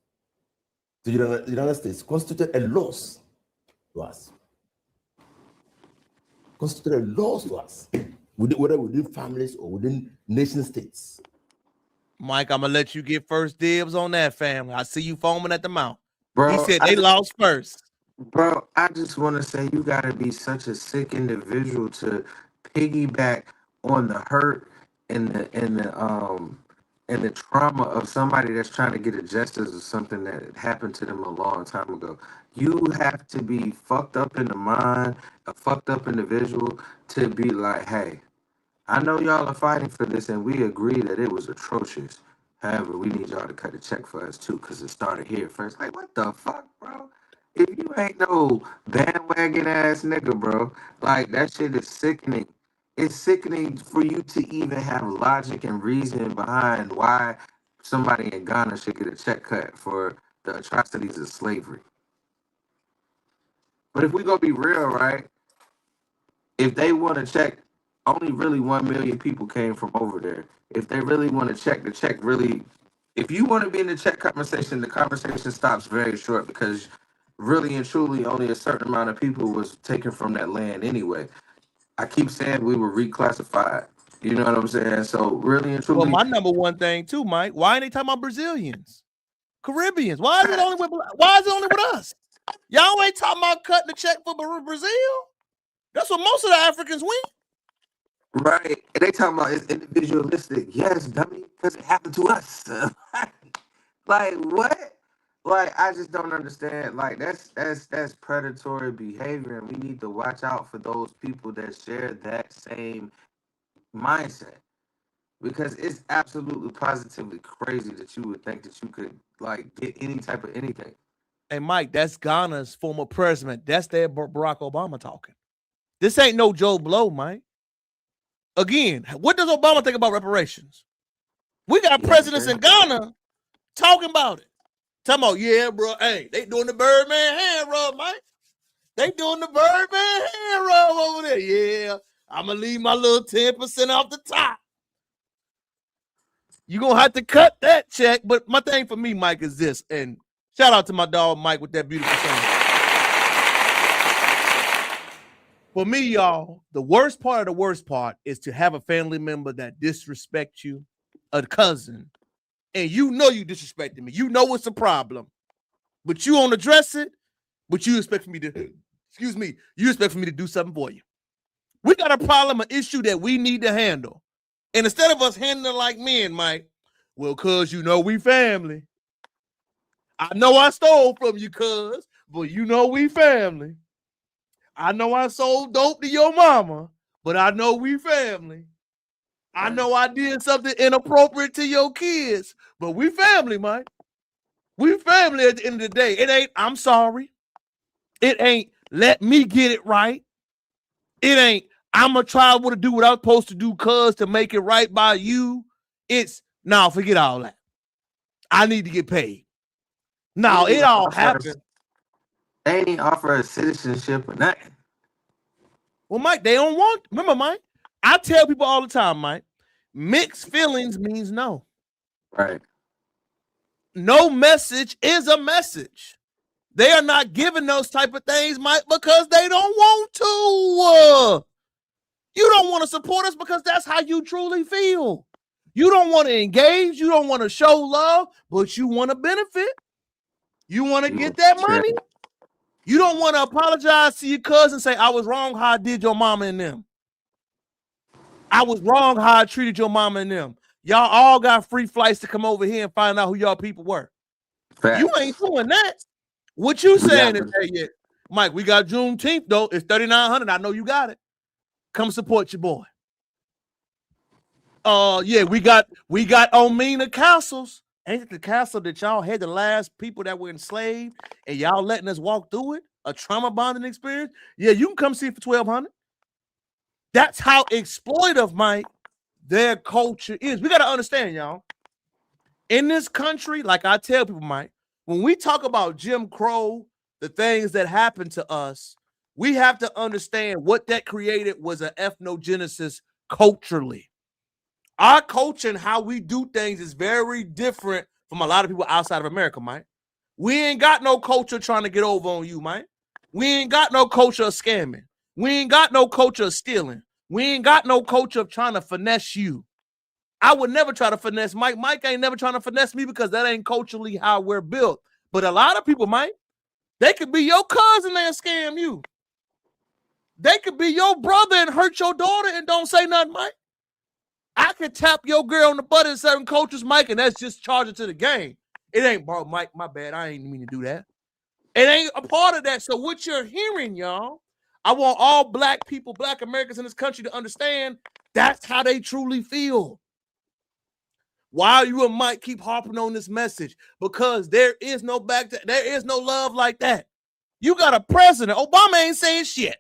to the United States, constituted a loss to us. Constituted a loss to us, whether within families or within nation states. Mike, I'm gonna let you get first dibs on that, family. I see you foaming at the mouth. Bro, He said they lost first. Bro, I just want to say you got to be such a sick individual to piggyback on the hurt and the trauma of somebody that's trying to get a justice of something that happened to them a long time ago. You have to be fucked up in the mind, a fucked up individual to be like, hey, I know y'all are fighting for this and we agree that it was atrocious. However, we need y'all to cut a check for us too because it started here first. Like, what the fuck, bro? If you ain't no bandwagon ass nigga, bro, like that shit is sickening. It's sickening for you to even have logic and reason behind why somebody in Ghana should get a check cut for the atrocities of slavery. But if we gonna be real, right? If they want to check, only really 1 million people came from over there. If they really want to check, the check really, if you want to be in the check conversation, the conversation stops very short because really and truly only a certain amount of people was taken from that land anyway. I keep saying we were reclassified. You know what I'm saying? So really and truly. Well, my number one thing too, Mike. Why ain't they talking about Brazilians, Caribbeans? Why is it only with us? Y'all ain't talking about cutting the check for Brazil. That's what most of the Africans win. Right. And they talking about it's individualistic. Yes, dummy, because it happened to us. Like what? Like I just don't understand. Like that's predatory behavior, and we need to watch out for those people that share that same mindset. Because it's absolutely positively crazy that you would think that you could like get any type of anything. Hey, Mike, that's Ghana's former president. That's their Barack Obama talking. This ain't no Joe Blow, Mike. Again, what does Obama think about reparations? We got presidents in Ghana talking about it. Talking about, yeah, bro, hey, they doing the Birdman hand rub, Mike. They doing the Birdman hand rub over there. Yeah, I'm going to leave my little 10% off the top. You're going to have to cut that check. But my thing for me, Mike, is this. And shout out to my dog, Mike, with that beautiful song. For me, y'all, the worst part is to have a family member that disrespects you, a cousin, and you know you disrespecting me. You know it's a problem, but you don't address it, but you expect me to, you expect me to do something for you. We got a problem, an issue that we need to handle. And instead of us handling like men, Mike, well, cuz you know we family. I know I stole from you, cuz, but you know we family. I know I sold dope to your mama, but I know we family. I know I did something inappropriate to your kids, but we family, Mike. We family at the end of the day. It ain't, I'm sorry. It ain't, let me get it right. It ain't, I'm going to try to do what I'm supposed to do, cuz, to make it right by you. It's, now forget all that. I need to get paid. Now, it all happened. They ain't offer a citizenship or nothing. Well, Mike, they don't want, remember, Mike, I tell people all the time, Mike, mixed feelings means no. Right. No message is a message. They are not giving those type of things, Mike, because they don't want to. You don't want to support us because that's how you truly feel. You don't want to engage. You don't want to show love, but you want to benefit. You want to get that money. You don't want to apologize to your cousin and say, I was wrong how I did your mama and them. I was wrong how I treated your mama and them. Y'all all got free flights to come over here and find out who y'all people were. Facts. You ain't doing that. What you saying is, hey, yeah, Mike, we got Juneteenth, though. It's $3,900. I know you got it. Come support your boy. Yeah, we got Omena castles. Ain't it the castle that y'all had the last people that were enslaved and y'all letting us walk through it? A trauma bonding experience? Yeah, you can come see it for $1,200. That's how exploitive, Mike, their culture is. We got to understand, y'all. In this country, like I tell people, Mike, when we talk about Jim Crow, the things that happened to us, we have to understand what that created was an ethnogenesis culturally. Our culture and how we do things is very different from a lot of people outside of America, Mike. We ain't got no culture trying to get over on you, Mike. We ain't got no culture of scamming. We ain't got no culture of stealing. We ain't got no culture of trying to finesse you. I would never try to finesse Mike. Mike ain't never trying to finesse me because that ain't culturally how we're built. But a lot of people, Mike, they could be your cousin and scam you. They could be your brother and hurt your daughter and don't say nothing, Mike. I could tap your girl on the butt in certain cultures, Mike, and that's just charging to the game. It ain't, bro, Mike, my bad. I ain't mean to do that. It ain't a part of that. So what you're hearing, y'all, I want all black people, black Americans in this country to understand that's how they truly feel. Why you and Mike keep harping on this message? Because there is no there is no love like that. You got a president. Obama ain't saying shit.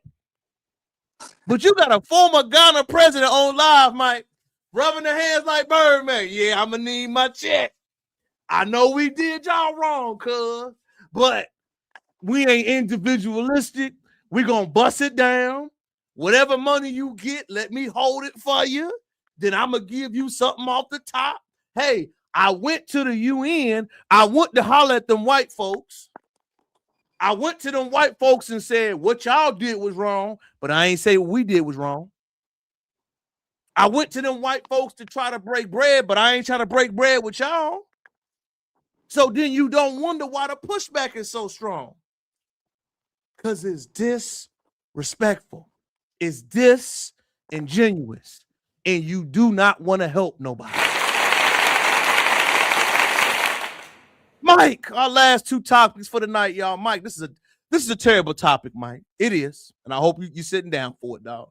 But you got a former Ghana president on live, Mike, rubbing their hands like Birdman. Yeah, I'm going to need my check. I know we did y'all wrong, cuz, but we ain't individualistic. We going to bust it down. Whatever money you get, let me hold it for you. Then I'm going to give you something off the top. Hey, I went to the UN. I went to holler at them white folks. I went to them white folks and said, what y'all did was wrong, but I ain't say what we did was wrong. I went to them white folks to try to break bread, but I ain't trying to break bread with y'all. So then you don't wonder why the pushback is so strong. Because it's disrespectful. It's disingenuous. And you do not want to help nobody. Mike, our last two topics for the night, y'all. Mike, this is a terrible topic, Mike. It is. And I hope you're sitting down for it, dog.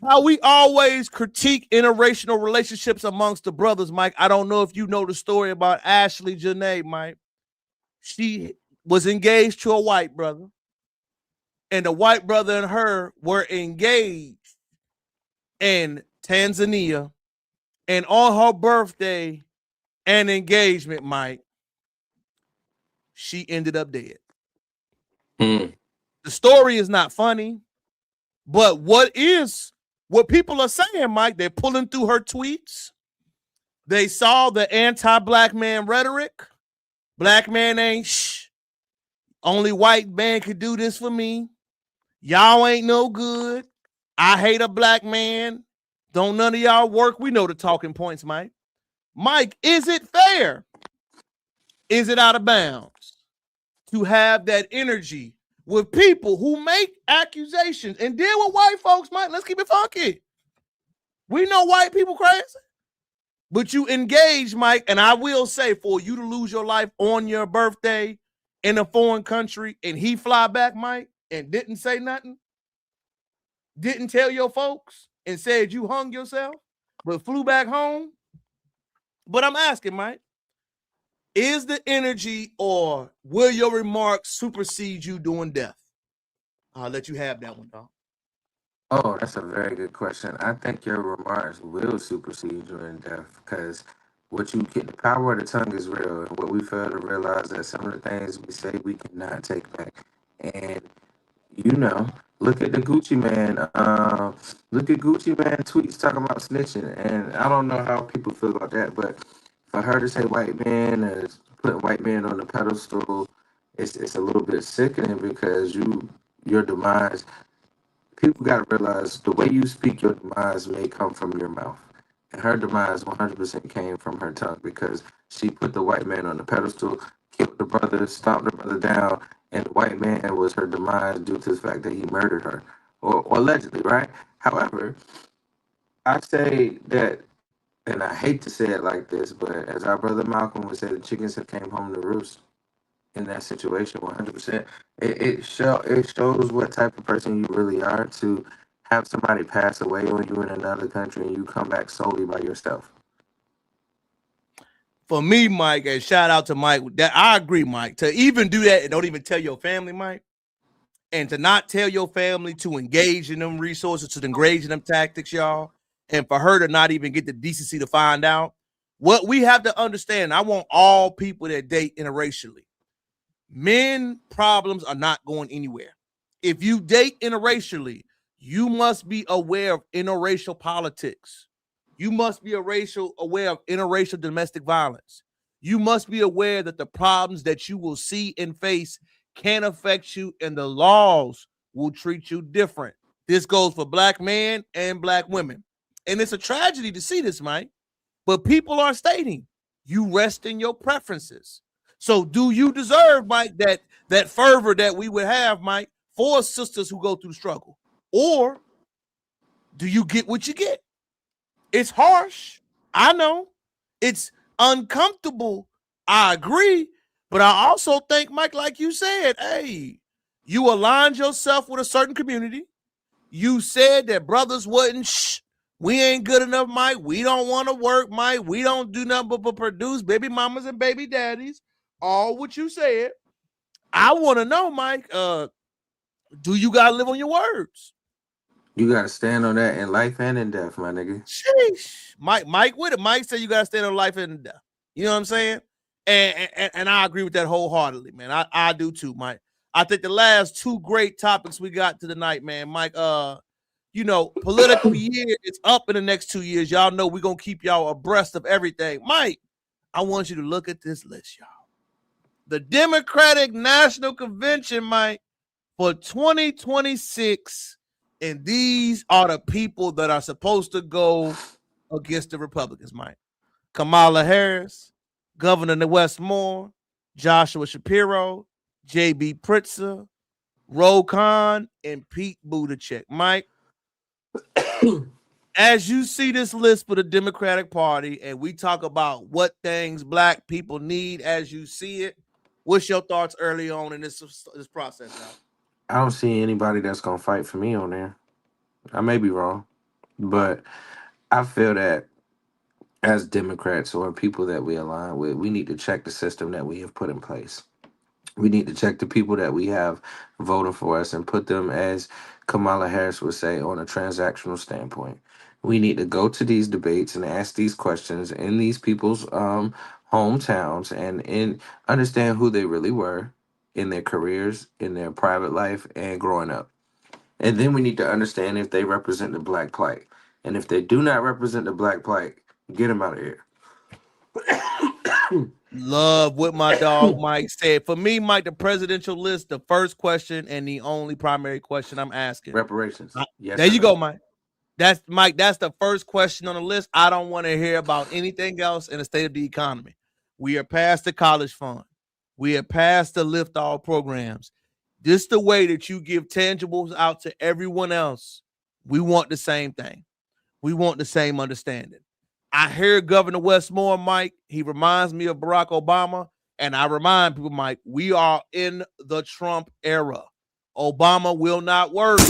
How we always critique interracial relationships amongst the brothers, Mike. I don't know if you know the story about Ashley Janae, Mike. She was engaged to a white brother. And the white brother and her were engaged in Tanzania. And on her birthday and engagement, Mike, she ended up dead. The story is not funny, but what people are saying, Mike, they're pulling through her tweets. They saw the anti-black man rhetoric. Black man ain't shh. Only white man could do this for me. Y'all ain't no good. I hate a black man. Don't none of y'all work. We know the talking points, Mike. Mike, is it fair? Is it out of bounds to have that energy with people who make accusations and deal with white folks, Mike? Let's keep it funky. We know white people crazy, but you engage, Mike, and I will say for you to lose your life on your birthday in a foreign country and he fly back, Mike, and didn't say nothing, didn't tell your folks and said you hung yourself, but flew back home. But I'm asking, Mike, is the energy or will your remarks supersede you doing death? I'll let you have that one, dog. Oh, that's a very good question. I think your remarks will supersede you in death because what you get, the power of the tongue is real. And what we fail to realize that some of the things we say we cannot take back. And look at the Gucci Man. Look at Gucci Man tweets talking about snitching. And I don't know how people feel about that, but for her to say white man is putting white men on the pedestal, it's a little bit sickening because your demise. People got to realize the way you speak, your demise may come from your mouth. And her demise 100% came from her tongue because she put the white man on the pedestal, killed the brother, stomped the brother down, and the white man was her demise due to the fact that he murdered her, or allegedly, right? However, I say that, and I hate to say it like this, but as our brother Malcolm would say, the chickens have came home to roost. In that situation, 100%, it shows what type of person you really are to have somebody pass away on you in another country and you come back solely by yourself. For me, Mike, and shout out to Mike, that I agree, Mike, to even do that and don't even tell your family, Mike, and to not tell your family to engage in them resources, to engage in them tactics, y'all, and for her to not even get the decency to find out. What we have to understand, I want all people that date interracially. Men problems are not going anywhere. If you date interracially, you must be aware of interracial politics. You must be aware of interracial domestic violence. You must be aware that the problems that you will see and face can affect you, and the laws will treat you different. This goes for black men and black women. And it's a tragedy to see this, Mike. But people are stating you rest in your preferences. So do you deserve, Mike, that fervor that we would have, Mike, for sisters who go through the struggle? Or do you get what you get? It's harsh. I know. It's uncomfortable. I agree. But I also think, Mike, like you said, hey, you aligned yourself with a certain community. You said that brothers wouldn't, we ain't good enough, Mike. We don't want to work, Mike. We don't do nothing but produce baby mamas and baby daddies. All what you said. I want to know, Mike, do you got to live on your words? You got to stand on that in life and in death, my nigga. Sheesh. Mike with it. Mike said you got to stand on life and death. You know what I'm saying? And I agree with that wholeheartedly, man. I do too, Mike. I think the last two great topics we got to tonight, man, Mike, political year is up in the next 2 years. Y'all know we're going to keep y'all abreast of everything. Mike, I want you to look at this list, y'all. The Democratic National Convention, Mike, for 2026, and these are the people that are supposed to go against the Republicans, Mike. Kamala Harris, Governor Westmore, Joshua Shapiro, J.B. Pritzker, Ro Khan, and Pete Buttigieg. Mike, as you see this list for the Democratic Party, and we talk about what things black people need as you see it, what's your thoughts early on in this process now? I don't see anybody that's going to fight for me on there. I may be wrong, but I feel that as Democrats or people that we align with, we need to check the system that we have put in place. We need to check the people that we have voting for us and put them, as Kamala Harris would say, on a transactional standpoint. We need to go to these debates and ask these questions in these people's hometowns and understand who they really were in their careers, in their private life, and growing up. And then we need to understand if they represent the black plight. And if they do not represent the black plight, get them out of here. Love what my dog Mike said. For me, Mike, the presidential list, the first question and the only primary question I'm asking. Reparations. Yes. There you go, Mike. That's Mike. That's the first question on the list. I don't want to hear about anything else in the state of the economy. We are past the college fund. We are past the lift all programs. This the way that you give tangibles out to everyone else. We want the same thing. We want the same understanding. I hear Governor Westmore, Mike. He reminds me of Barack Obama. And I remind people, Mike, we are in the Trump era. Obama will not work.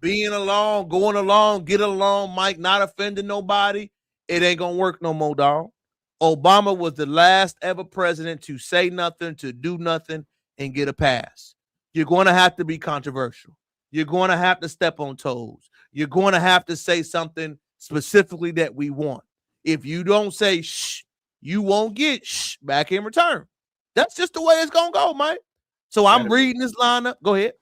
Being along, going along, get along, Mike, not offending nobody. It ain't going to work no more, dog. Obama was the last ever president to say nothing, to do nothing, and get a pass. You're going to have to be controversial. You're going to have to step on toes. You're going to have to say something specifically that we want. If you don't say shh, you won't get shh back in return. That's just the way it's going to go, Mike. So I'm reading this lineup. Go ahead.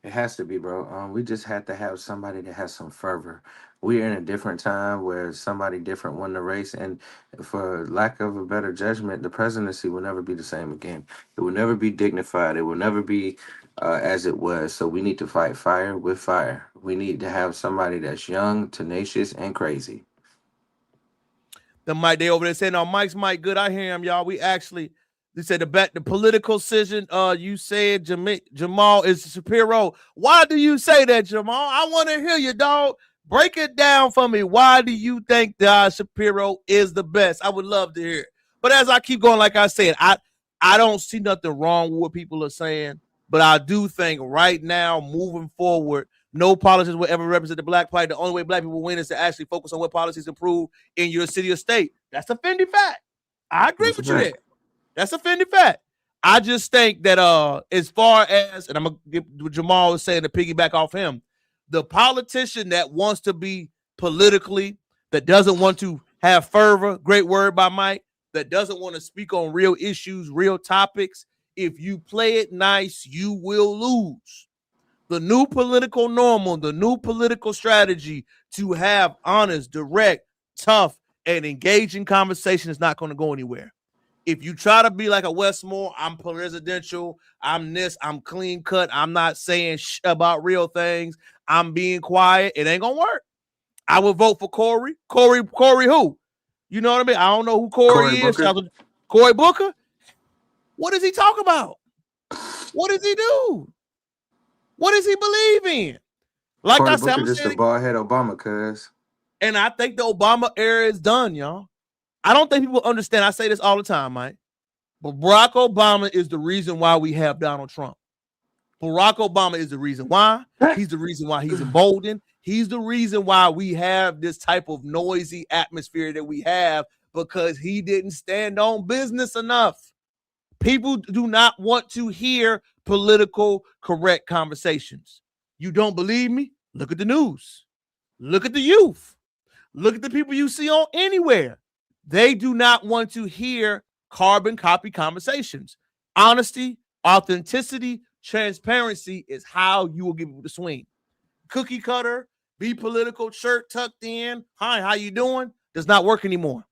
It has to be, bro. We just have to have somebody that has some fervor. We're in a different time where somebody different won the race, and for lack of a better judgment, the presidency will never be the same again. It will never be dignified. It will never be as it was. So we need to fight fire with fire. We need to have somebody that's young, tenacious, and crazy. The Mike, they over there saying, "No, Mike's Mike good." I hear him, y'all. They said the political decision. You said Jamal is Shapiro. Why do you say that, Jamal? I want to hear you, dog. Break it down for me. Why do you think that Shapiro is the best? I would love to hear it. But as I keep going, like I said, I don't see nothing wrong with what people are saying. But I do think right now, moving forward, no politicians will ever represent the black plight. The only way black people win is to actually focus on what policies improve in your city or state. That's a Fendi fact. I agree with you there. That's a Fendi fact. I just think that as far as, and I'm going to get what Jamal was saying to piggyback off him, the politician that wants to be politically, that doesn't want to have fervor, great word by Mike, that doesn't want to speak on real issues, real topics, If you play it nice, you will lose. The new political normal, the new political strategy to have honest, direct, tough, and engaging conversation is not going to go anywhere. If you try to be like a Westmore, I'm presidential, I'm this, I'm clean cut, I'm not saying shit about real things, I'm being quiet, it ain't going to work. I would vote for Cory. Cory who? You know what I mean? I don't know who Cory is. Cory Booker? What does he talk about? What does he do? What does he believe in? Like Cory I said, Booker just a bald head Obama, cuz. and I think the Obama era is done, y'all. I don't think people understand. I say this all the time, Mike. But Barack Obama is the reason why we have Donald Trump. Barack Obama is the reason why. He's the reason why he's emboldened. He's the reason why we have this type of noisy atmosphere that we have, because he didn't stand on business enough. People do not want to hear political correct conversations. You don't believe me? Look at the news. Look at the youth. Look at the people you see on anywhere. They do not want to hear carbon copy conversations. Honesty, authenticity, transparency is how you will get people to swing. Cookie cutter, be political, shirt tucked in, hi, how you doing? Does not work anymore.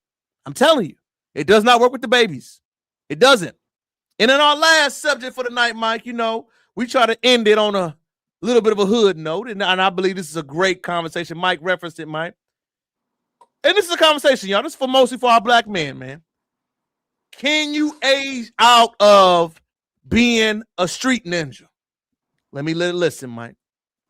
I'm telling you, it does not work with the babies. It doesn't. And in our last subject for the night, Mike, you know, we try to end it on a little bit of a hood note, and I believe this is a great conversation. Mike referenced it, Mike. And this is a conversation, y'all. This is mostly for our black men, man. Can you age out of being a street ninja? Let me listen, Mike.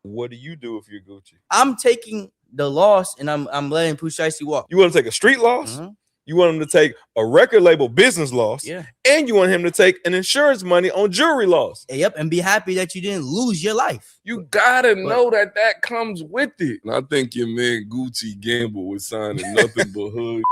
What do you do if you're Gucci? I'm taking the loss and I'm letting Pooh Shiesty walk. You want to take a street loss? You want him to take a record label business loss, and you want him to take an insurance money on jewelry loss. Yep, and be happy that you didn't lose your life. You gotta know that comes with it. And I think your man Gucci gamble with signing nothing but hood.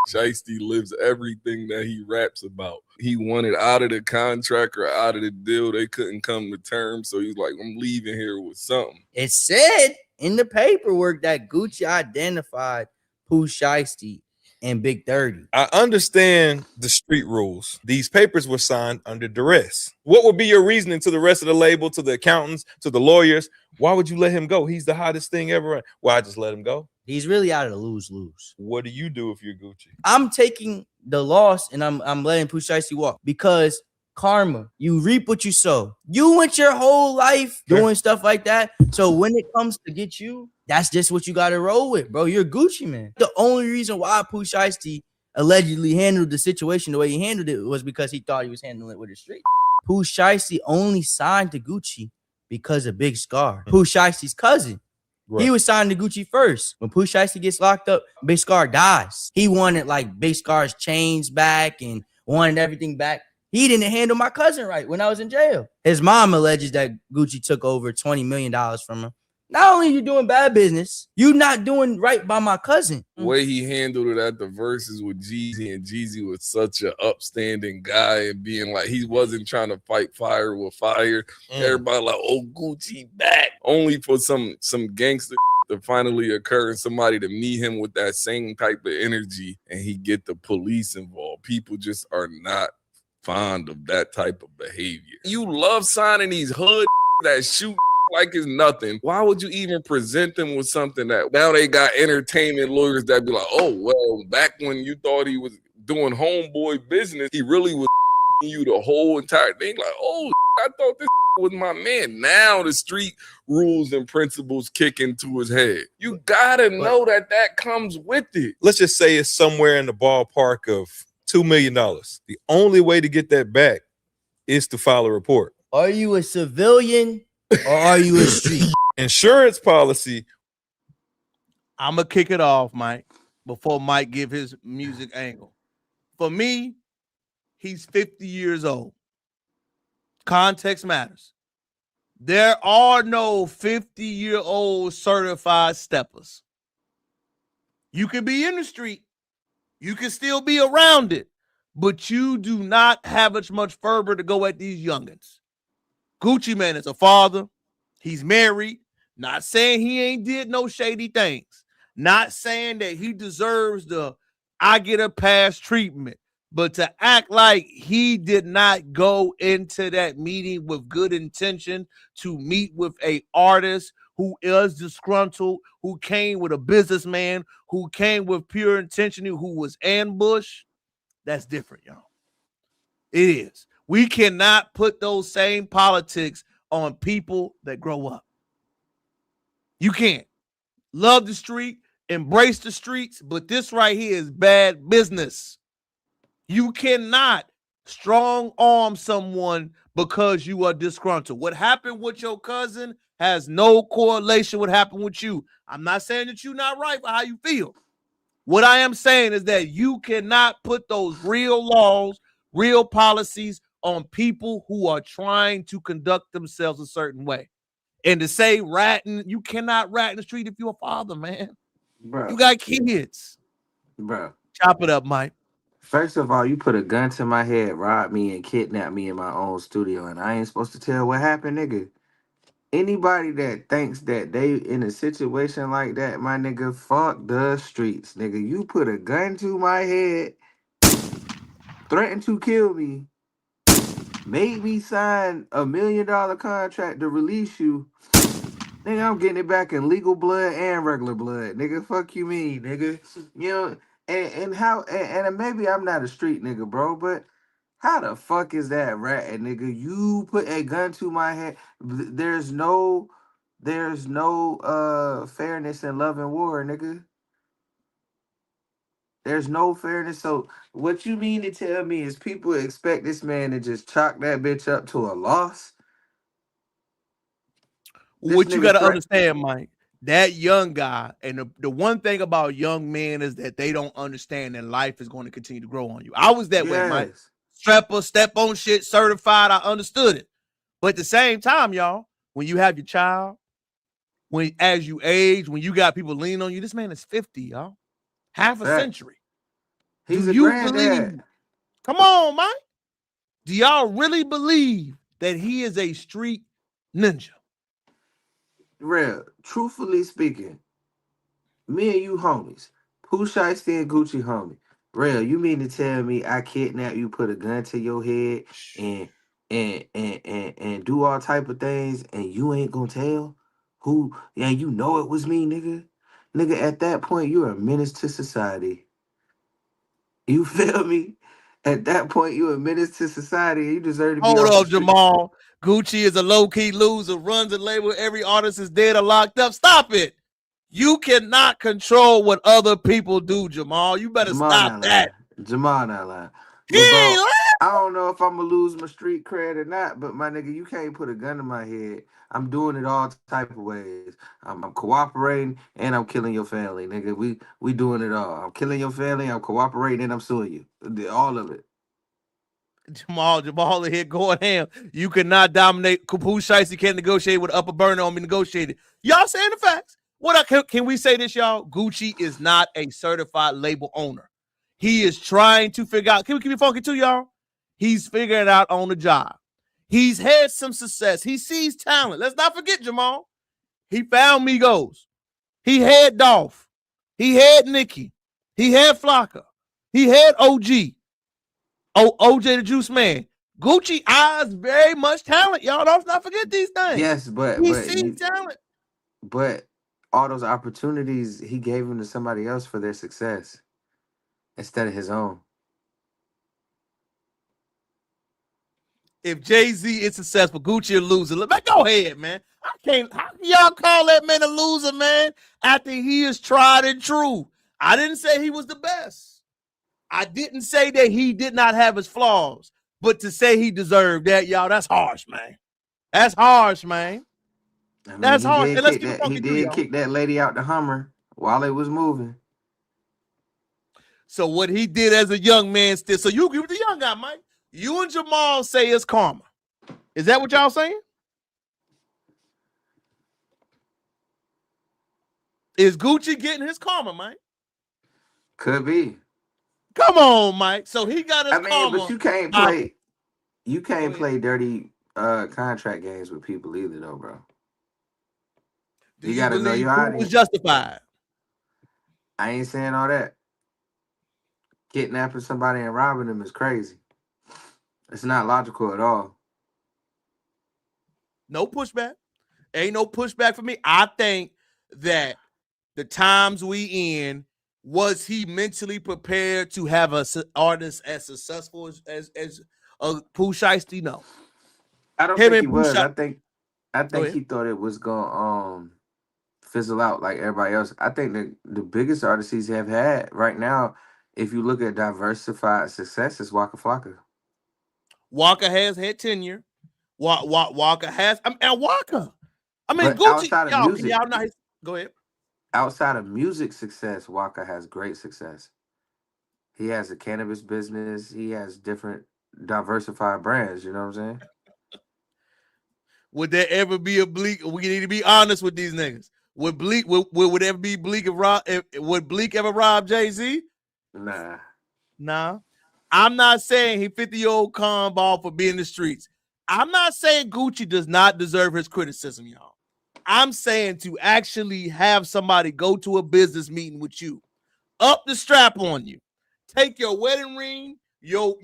Shiesty lives everything that he raps about. He wanted out of the contract or out of the deal. They couldn't come to terms, so he's like, I'm leaving here with something. It said in the paperwork that Gucci identified Pooh Shiesty and Big 30. I understand the street rules. These papers were signed under duress. What would be your reasoning to the rest of the label, to the accountants, to the lawyers? Why would you let him go? He's the hottest thing ever. Why just let him go? He's really out of the lose-lose. What do you do if you're Gucci? I'm taking the loss and I'm letting Pooh Shiesty walk, because karma, you reap what you sow. You went your whole life doing stuff like that. So when it comes to get you, that's just what you got to roll with, bro. You're Gucci, man. The only reason why Pooh Shiesty allegedly handled the situation the way he handled it was because he thought he was handling it with the street. Pooh Shiesty only signed to Gucci because of Big Scar, Pooh Shiesty's cousin. He was signed to Gucci first. When Pooh Shiesty gets locked up, Big Scar dies. He wanted like Big Scar's chains back and wanted everything back. He didn't handle my cousin right when I was in jail. His mom alleges that Gucci took over $20 million from him. Not only are you doing bad business, you're not doing right by my cousin. The way he handled it at the verses with Jeezy, and Jeezy was such an upstanding guy and being like, he wasn't trying to fight fire with fire. Everybody like, oh, Gucci back. Only for some gangster to finally occur and somebody to meet him with that same type of energy and he get the police involved. People just are not fond of that type of behavior. You love signing these hood that shoot like it's nothing. Why would you even present them with something that now they got entertainment lawyers that be like, oh, well, back when you thought he was doing homeboy business, he really was you the whole entire thing. Like, oh, I thought this was my man. Now the street rules and principles kick into his head. You gotta know that comes with it. Let's just say it's somewhere in the ballpark of $2 million. The only way to get that back is to file a report. Are you a civilian or are you a street? Insurance policy. I'm going to kick it off, Mike, before Mike give his music angle. For me, he's 50 years old. Context matters. There are no 50-year-old certified steppers. You can be in the street. You can still be around it, but you do not have as much fervor to go at these youngins. Gucci Man is a father. He's married. Not saying he ain't did no shady things. Not saying that he deserves the I get a pass treatment. But to act like he did not go into that meeting with good intention to meet with a artist who is disgruntled, who came with a businessman, who came with pure intention, who was ambushed, that's different, y'all. It is. We cannot put those same politics on people that grow up. You can't. Love the street, embrace the streets, but this right here is bad business. You cannot strong arm someone because you are disgruntled. What happened with your cousin has no correlation with what happened with you. I'm not saying that you're not right for how you feel. What I am saying is that you cannot put those real laws, real policies on people who are trying to conduct themselves a certain way. And to say ratting, you cannot rat in the street if you're a father, man. Bro. You got kids. Bro. Chop it up, Mike. First of all, you put a gun to my head, robbed me, and kidnapped me in my own studio, and I ain't supposed to tell what happened, nigga. Anybody that thinks that they in a situation like that, my nigga, fuck the streets, nigga. You put a gun to my head, threatened to kill me, made me sign $1 million contract to release you. Nigga, I'm getting it back in legal blood and regular blood. Nigga, fuck you mean, nigga. You know, and how and maybe I'm not a street nigga, bro, but how the fuck is that rat, nigga? You put a gun to my head. There's no fairness in love and war, nigga. There's no fairness. So what you mean to tell me is people expect this man to just chalk that bitch up to a loss? What you got to understand, Mike, that young guy, and the one thing about young men is that they don't understand that life is going to continue to grow on you. I was that way, Mike. Strapper, step on shit, certified. I understood it. But at the same time, y'all, when you have your child, when as you age, when you got people leaning on you, this man is 50, y'all. Half a century. He's Do a you granddad. believe? Come on, Mike. Do y'all really believe that he is a street ninja? Real, truthfully speaking, me and you homies, Pooh Shiesty and Gucci homie. Real, you mean to tell me I kidnap you, put a gun to your head, and do all type of things, and you ain't gonna tell who? Yeah, you know it was me, nigga. Nigga, at that point, you're a menace to society. You feel me? At that point, you're a menace to society. You deserve to be Hold off the up, street. Jamal. Gucci is a low-key loser, runs a label. Every artist is dead or locked up. Stop it. You cannot control what other people do, Jamal. You better stop that. Jamal not lying. But bro, I don't know if I'm gonna lose my street cred or not, but my nigga, you can't put a gun to my head. I'm doing it all type of ways. I'm cooperating and I'm killing your family, nigga. We doing it all. I'm killing your family, I'm cooperating, and I'm suing you. All of it. Jamal here going ham. You cannot dominate. Pooh Shiesty can't negotiate with Upper Burner on me negotiated. Y'all saying the facts. Can we say this, y'all? Gucci is not a certified label owner. He is trying to figure out. Can we keep it funky too, y'all? He's figuring it out on the job. He's had some success. He sees talent. Let's not forget, Jamal. He found Migos. He had Dolph. He had Nicki. He had Flocka. He had OG. OJ the Juice Man. Gucci eyes very much talent, y'all. Don't not forget these things. Yes, but he sees talent. But all those opportunities he gave them to somebody else for their success instead of his own. If Jay-Z is successful, Gucci a loser. Look, man, go ahead, man. I can't. How can y'all call that man a loser, man? After he is tried and true. I didn't say he was the best. I didn't say that he did not have his flaws, but to say he deserved that, y'all, that's harsh, man. That's harsh, man. I mean, that's harsh. And let's he did kick that lady out the Hummer while it was moving. So what he did as a young man still. So you agree with the young guy, Mike? You and Jamal say it's karma. Is that what y'all saying? Is Gucci getting his karma, Mike? Could be. Come on, Mike. So he got his karma. But you can't play. You can't play dirty contract games with people either, though, bro. You gotta know your audience. Was justified. I ain't saying all that. Kidnapping somebody and robbing them is crazy. It's not logical at all. No pushback. Ain't no pushback for me. I think that the times we in, was he mentally prepared to have an artist as successful as Pooh Shiesty? No. I don't Him think and he Pooh was. Shiesty. I think he thought it was gonna fizzle out like everybody else. I think the biggest artists he's have had right now, if you look at diversified success, is Waka Flocka. Walker has had tenure. Walker has. And Walker. I mean, But Gucci. outside of Y'all, can music, y'all not? Go ahead. outside of music success, Waka has great success. He has a cannabis business. He has different diversified brands. You know what I'm saying? Would there ever be a Bleak? We need to be honest with these niggas. Would Bleak? Would ever be Bleak? Would Bleak ever rob Jay-Z? Nah. Nah. I'm not saying he 50-year-old con ball for being in the streets. I'm not saying Gucci does not deserve his criticism, y'all. I'm saying to actually have somebody go to a business meeting with you, up the strap on you, take your wedding ring, your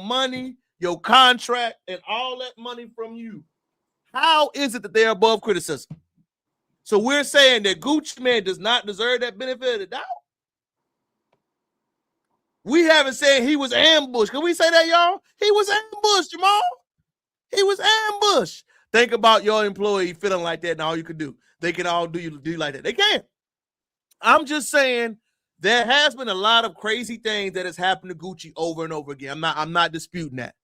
money, your contract, and all that money from you. How is it that they're above criticism? So we're saying that Gucci Man does not deserve that benefit of the doubt. We haven't said he was ambushed. Can we say that, y'all? He was ambushed, Jamal. He was ambushed. Think about your employee feeling like that, and all you can do. They can all do you like that. They can't. I'm just saying there has been a lot of crazy things that has happened to Gucci over and over again. I'm not disputing that.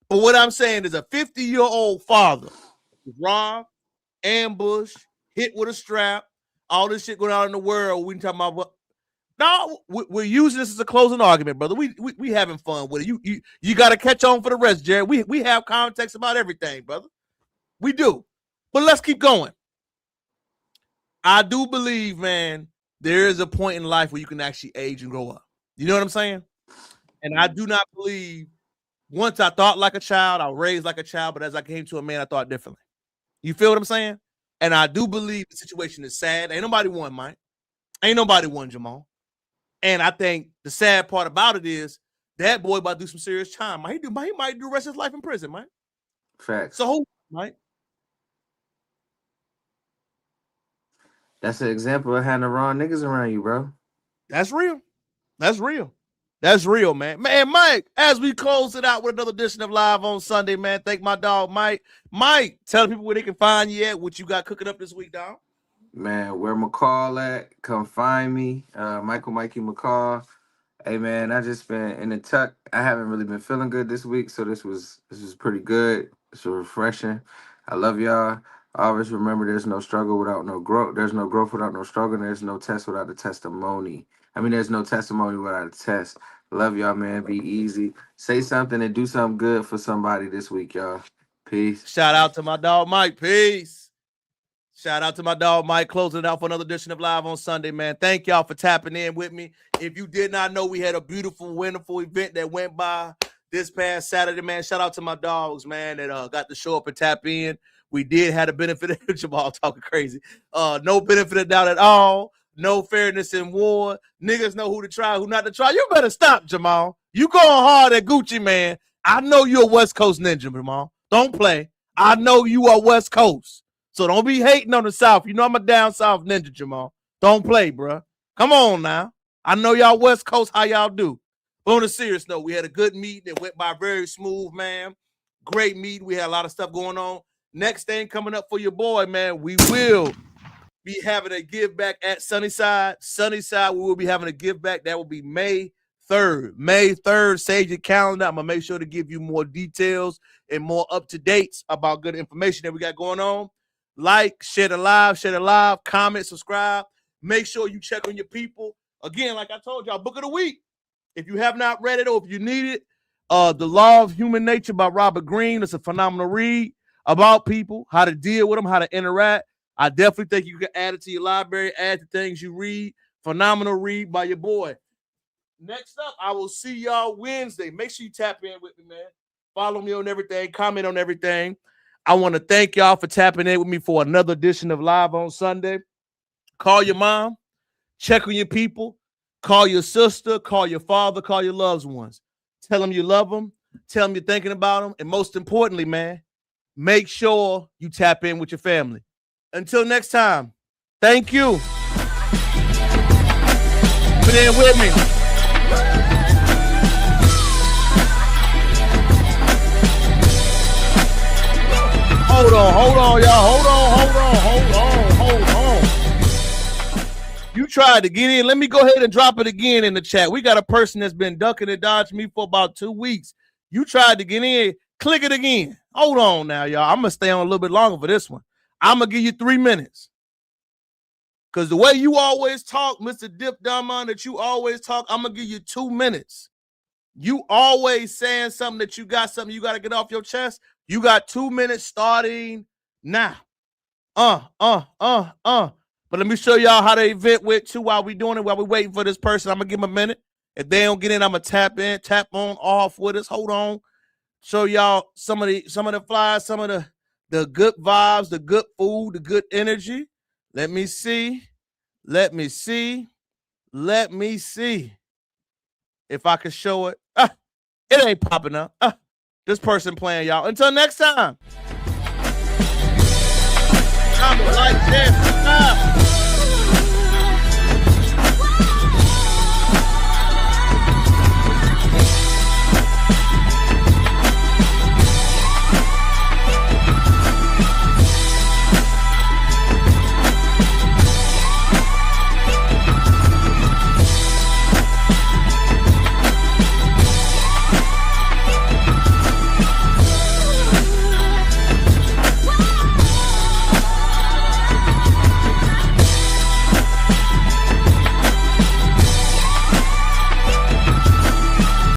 But what I'm saying is a 50-year-old father was robbed, ambushed, hit with a strap, all this shit going on in the world. We talking about what? No, we're using this as a closing argument, brother. We having fun with it. You got to catch on for the rest, Jared. We have context about everything, brother. We do. But let's keep going. I do believe, man, there is a point in life where you can actually age and grow up. You know what I'm saying? And I do not believe once I thought like a child, I was raised like a child, but as I came to a man, I thought differently. You feel what I'm saying? And I do believe the situation is sad. Ain't nobody won, Mike. Ain't nobody won, Jamal. And I think the sad part about it is that boy about to do some serious time. He might do the rest of his life in prison, Mike. Facts. So who, Mike? That's an example of having the wrong niggas around you, bro. That's real. That's real. That's real, man. Man, Mike, as we close it out with another edition of Live on Sunday, man, thank my dog, Mike. Mike, tell people where they can find you at, what you got cooking up this week, dog. Man, where McCall at? Come find me. Mikey McCall. Hey man, I just been in the tuck. I haven't really been feeling good this week, so this was pretty good. It's refreshing. I love y'all. Always remember there's no struggle without no growth. There's no growth without no struggle. There's no test without a testimony. There's no testimony without a test. Love y'all, man. Be easy. Say something and do something good for somebody this week, y'all. Peace. Shout out to my dog, Mike. Peace. Shout out to my dog, Mike, closing it out for another edition of Live on Sunday, man. Thank y'all for tapping in with me. If you did not know, we had a beautiful, wonderful event that went by this past Saturday, man. Shout out to my dogs, man, that got to show up and tap in. We did have a benefit of Jamal talking crazy. No benefit of doubt at all. No fairness in war. Niggas know who to try, who not to try. You better stop, Jamal. You going hard at Gucci, man. I know you're a West Coast ninja, Jamal. Don't play. I know you are West Coast. So don't be hating on the South. You know I'm a down South ninja, Jamal. Don't play, bro. Come on now. I know y'all West Coast, how y'all do. But on a serious note, we had a good meeting that went by very smooth, man. Great meeting. We had a lot of stuff going on. Next thing coming up for your boy, man, we will be having a give back at Sunnyside. Sunnyside, we will be having a give back. That will be May 3rd. May 3rd, save your calendar. I'm going to make sure to give you more details and more up-to-dates about good information that we got going on. Like, share the live, comment, subscribe. Make sure you check on your people. Again, like I told y'all, book of the week. If you have not read it or if you need it, The Law of Human Nature by Robert Greene. It's a phenomenal read about people, how to deal with them, how to interact. I definitely think you can add it to your library, add the things you read. Phenomenal read by your boy. Next up, I will see y'all Wednesday. Make sure you tap in with me, man. Follow me on everything, comment on everything. I want to thank y'all for tapping in with me for another edition of Live on Sunday. Call your mom, check on your people, Call your sister, call your father, call your loved ones. Tell them you love them. Tell them you're thinking about them. And most importantly, man, make sure you tap in with your family. Until next time, thank you. Put in with me. Hold on, y'all. Hold on. You tried to get in. Let me go ahead and drop it again in the chat. We got a person that's been ducking and dodging me for about 2 weeks. You tried to get in. Click it again. Hold on now, y'all. I'm going to stay on a little bit longer for this one. I'm going to give you 3 minutes. Because the way you always talk, Mr. Dip Diamond, that you always talk, I'm going to give you 2 minutes. You always saying something that you got something you got to get off your chest. You got 2 minutes starting now. But let me show y'all how the event went too while we doing it, while we waiting for this person. I'm going to give them a minute. If they don't get in, I'm going to tap in, tap on, off with us. Hold on. Show y'all some of the flyers, some of the good vibes, the good food, the good energy. Let me see if I can show it. It ain't popping up. This person playing, y'all. Until next time. Like this.